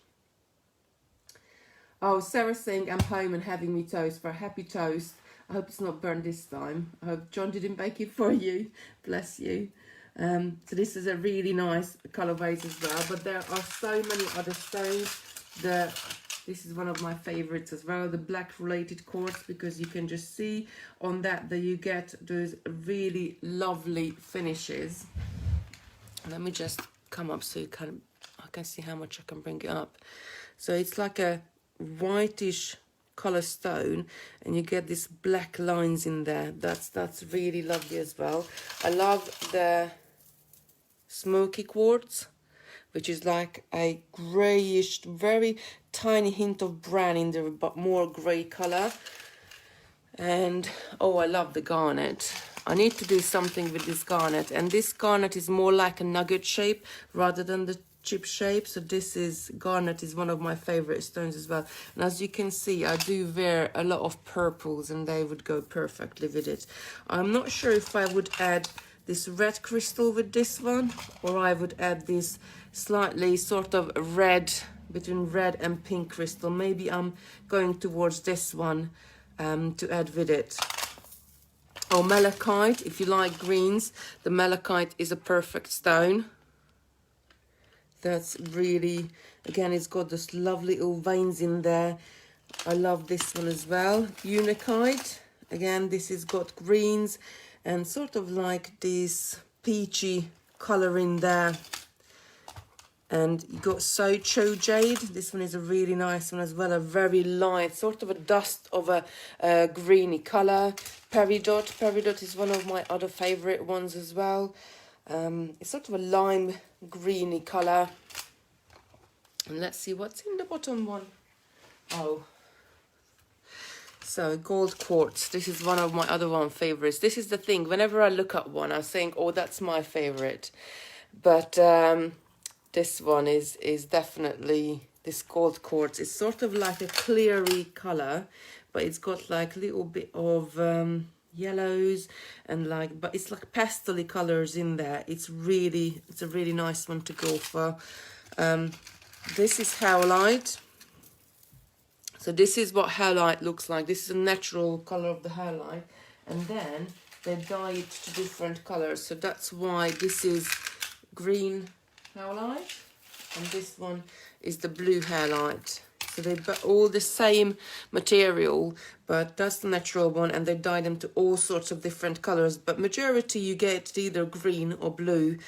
Oh, Sarah's saying I'm home and having me toast for a happy toast. I hope it's not burned this time. I hope John didn't bake it for you. Bless you. So this is a really nice colorways as well. But there are so many other stones. This is one of my favorites as well. The black related quartz, because you can just see on that you get those really lovely finishes. Let me just come up so I can see how much I can bring it up. So it's like a whitish color stone, and you get these black lines in there. That's really lovely as well. I love the smoky quartz, which is like a grayish, very tiny hint of brown in there, but more gray color. And oh, I love the garnet. I need to do something with this garnet, and this garnet is more like a nugget shape rather than the chip shape. So this is garnet, is one of my favorite stones as well. And as you can see, I do wear a lot of purples and they would go perfectly with it. I'm not sure if I would add this red crystal with this one, or I would add this slightly sort of red, between red and pink crystal. Maybe I'm going towards this one to add with it. Or malachite, if you like greens, the malachite is a perfect stone. That's really, again, it's got those lovely little veins in there. I love this one as well. Unakite, again, this has got greens and sort of like this peachy color in there. And you got Socho Jade. This one is a really nice one as well. A very light, sort of a dust of a greeny color. Peridot. Peridot is one of my other favorite ones as well. It's sort of a lime greeny color. And let's see what's in the bottom one. Oh. So gold quartz. This is one of my other favorites. This is the thing. Whenever I look at one, I think, oh, that's my favorite. But this one is definitely, this gold quartz. It's sort of like a cleary color, but it's got like a little bit of yellows and like, but it's like pastel colors in there. It's a really nice one to go for. This is howlite. So this is what howlite looks like. This is a natural color of the howlite, and then they dye it to different colors. So that's why this is green howlite and this one is the blue howlite. So they've got all the same material, but that's the natural one, and they dye them to all sorts of different colors, but majority you get either green or blue.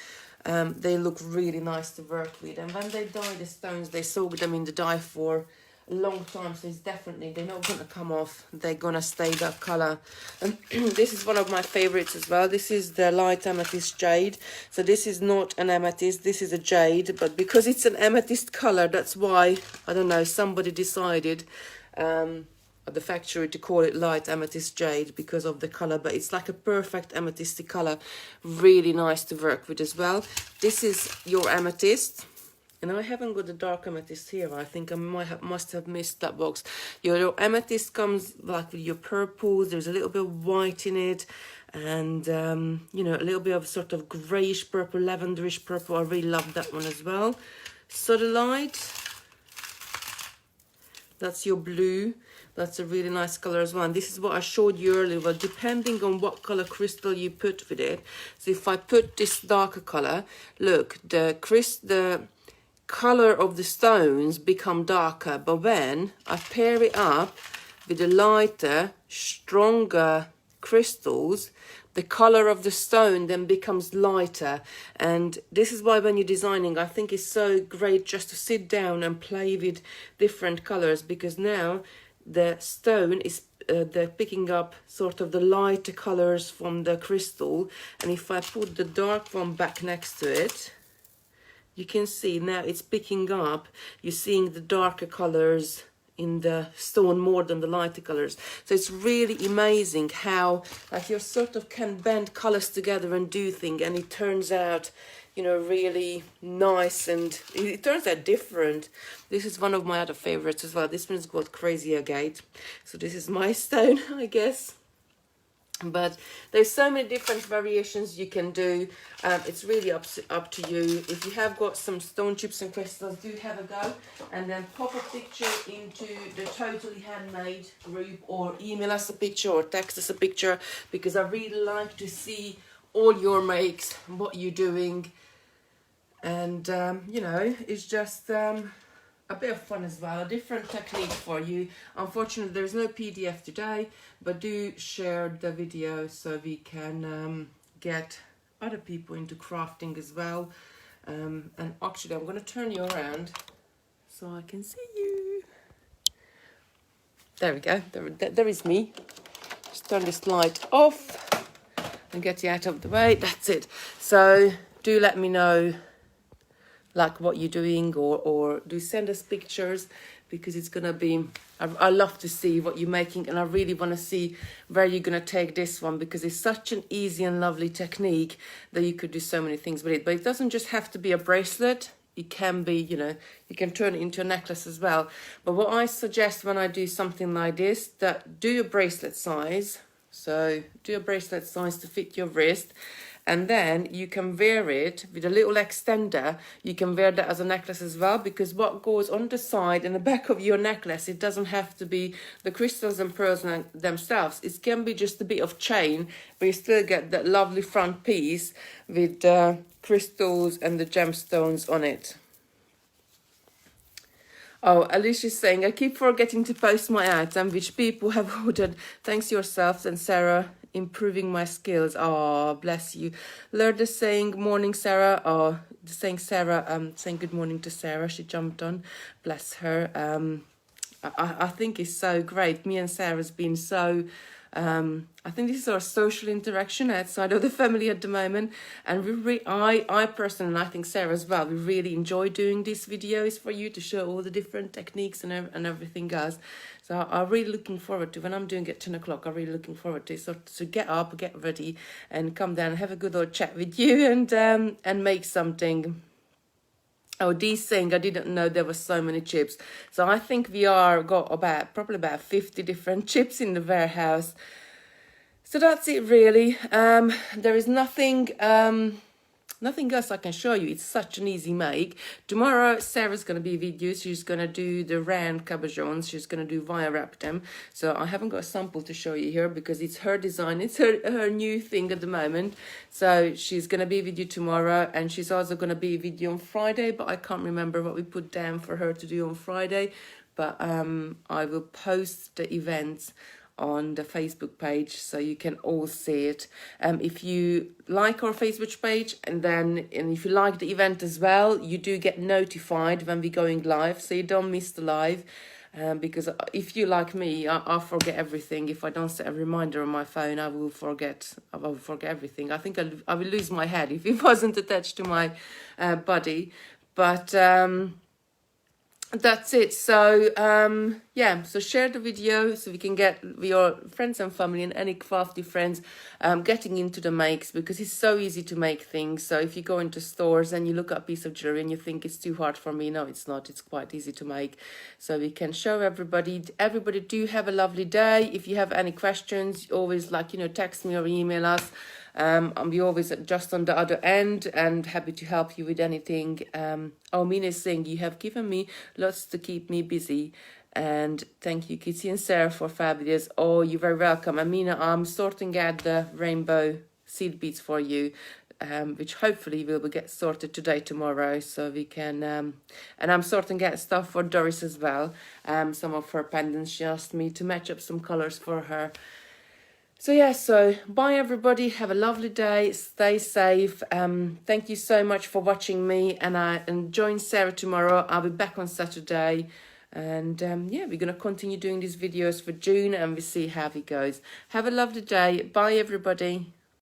They look really nice to work with, and when they dye the stones, they soak them in the dye for a long time, so it's definitely, they're not going to come off, they're going to stay that color. And this is one of my favorites as well. This is the light amethyst jade. So this is not an amethyst, this is a jade, but because it's an amethyst color, that's why, I don't know, somebody decided at the factory to call it light amethyst jade because of the color, but it's like a perfect amethysty color, really nice to work with as well. This is your amethyst. And I haven't got the dark amethyst here. I think I must have missed that box. Your amethyst comes like with your purples. There's a little bit of white in it. And, you know, a little bit of sort of greyish purple, lavenderish purple. I really love that one as well. Sodalite. That's your blue. That's a really nice color as well. And this is what I showed you earlier. Well, depending on what color crystal you put with it. So if I put this darker color, look, the color of the stones become darker, but when I pair it up with the lighter, stronger crystals, the color of the stone then becomes lighter. And this is why when you're designing, I think it's so great just to sit down and play with different colors, because now the stone is they're picking up sort of the lighter colors from the crystal, and if I put the dark one back next to it, you can see now it's picking up, you're seeing the darker colors in the stone more than the lighter colors. So it's really amazing how like you sort of can bend colors together and do things, and it turns out, you know, really nice, and it turns out different. This is one of my other favorites as well. This one's called Crazy Agate. So this is my stone, I guess. But there's so many different variations you can do. It's really up to you. If you have got some stone chips and crystals, do have a go, and then pop a picture into the Totally Handmade group, or email us a picture or text us a picture, because I really like to see all your makes, what you're doing. And you know, it's just a bit of fun as well, a different technique for you. Unfortunately, there's no PDF today, but do share the video so we can get other people into crafting as well. And actually, I'm going to turn you around so I can see you. There we go. There is me. Just turn this light off and get you out of the way. That's it. So do let me know like what you're doing, or do send us pictures, because it's gonna be, I love to see what you're making, and I really want to see where you're gonna take this one, because it's such an easy and lovely technique that you could do so many things with it. But it doesn't just have to be a bracelet, it can be, you know, you can turn it into a necklace as well. But what I suggest when I do something like this, that do your bracelet size. So do a bracelet size to fit your wrist, and then you can wear it with a little extender. You can wear that as a necklace as well, because what goes on the side and the back of your necklace, it doesn't have to be the crystals and pearls themselves. It can be just a bit of chain, but you still get that lovely front piece with the crystals and the gemstones on it. Oh, Alicia's saying, I keep forgetting to post my item, which people have ordered. Thanks yourselves and Sarah, improving my skills. Oh, bless you. Lourdes saying, morning, Sarah. Oh, saying good morning to Sarah. She jumped on. Bless her. I think it's so great. Me and Sarah's been so... I think this is our social interaction outside of the family at the moment, and I personally, and I think Sarah as well, we really enjoy doing these videos for you to show all the different techniques and everything else. So I'm really looking forward to, when I'm doing it at 10 o'clock, I'm really looking forward to, so to get up, get ready, and come down and have a good old chat with you, and make something. Oh, Dee's saying, I didn't know there were so many chips. So I think we got probably about 50 different chips in the warehouse. So that's it really. There is nothing else I can show you. It's such an easy make. Tomorrow Sarah's going to be videos. She's going to do the round cabochons. She's going to do wire wrap them. So I haven't got a sample to show you here because it's her design. It's her new thing at the moment. So she's going to be with you tomorrow, and she's also going to be with you on Friday, but I can't remember what we put down for her to do on Friday. But I will post the events on the Facebook page so you can all see it. If you like our Facebook page, and if you like the event as well, you do get notified when we're going live, so you don't miss the live. Because if you like me, I forget everything. If I don't set a reminder on my phone, I will forget everything. I think I will lose my head if it wasn't attached to my body. But that's it. So so share the video so we can get your friends and family and any crafty friends getting into the makes, because it's so easy to make things. So if you go into stores and you look at a piece of jewelry and you think it's too hard for me, no, it's not. It's quite easy to make, so we can show everybody. Do have a lovely day. If you have any questions, always text me or email us. I'll be always just on the other end and happy to help you with anything. Mina is saying, you have given me lots to keep me busy. And thank you, Kitty and Sarah, for fabulous. Oh, you're very welcome. Amina, I'm sorting out the rainbow seed beads for you, which hopefully will get sorted today, tomorrow, so we can... and I'm sorting out stuff for Doris as well. Some of her pendants, she asked me to match up some colours for her. So bye everybody, have a lovely day, stay safe. Thank you so much for watching me, and join Sarah tomorrow. I'll be back on Saturday, and we're going to continue doing these videos for June, and we'll see how it goes. Have a lovely day. Bye everybody.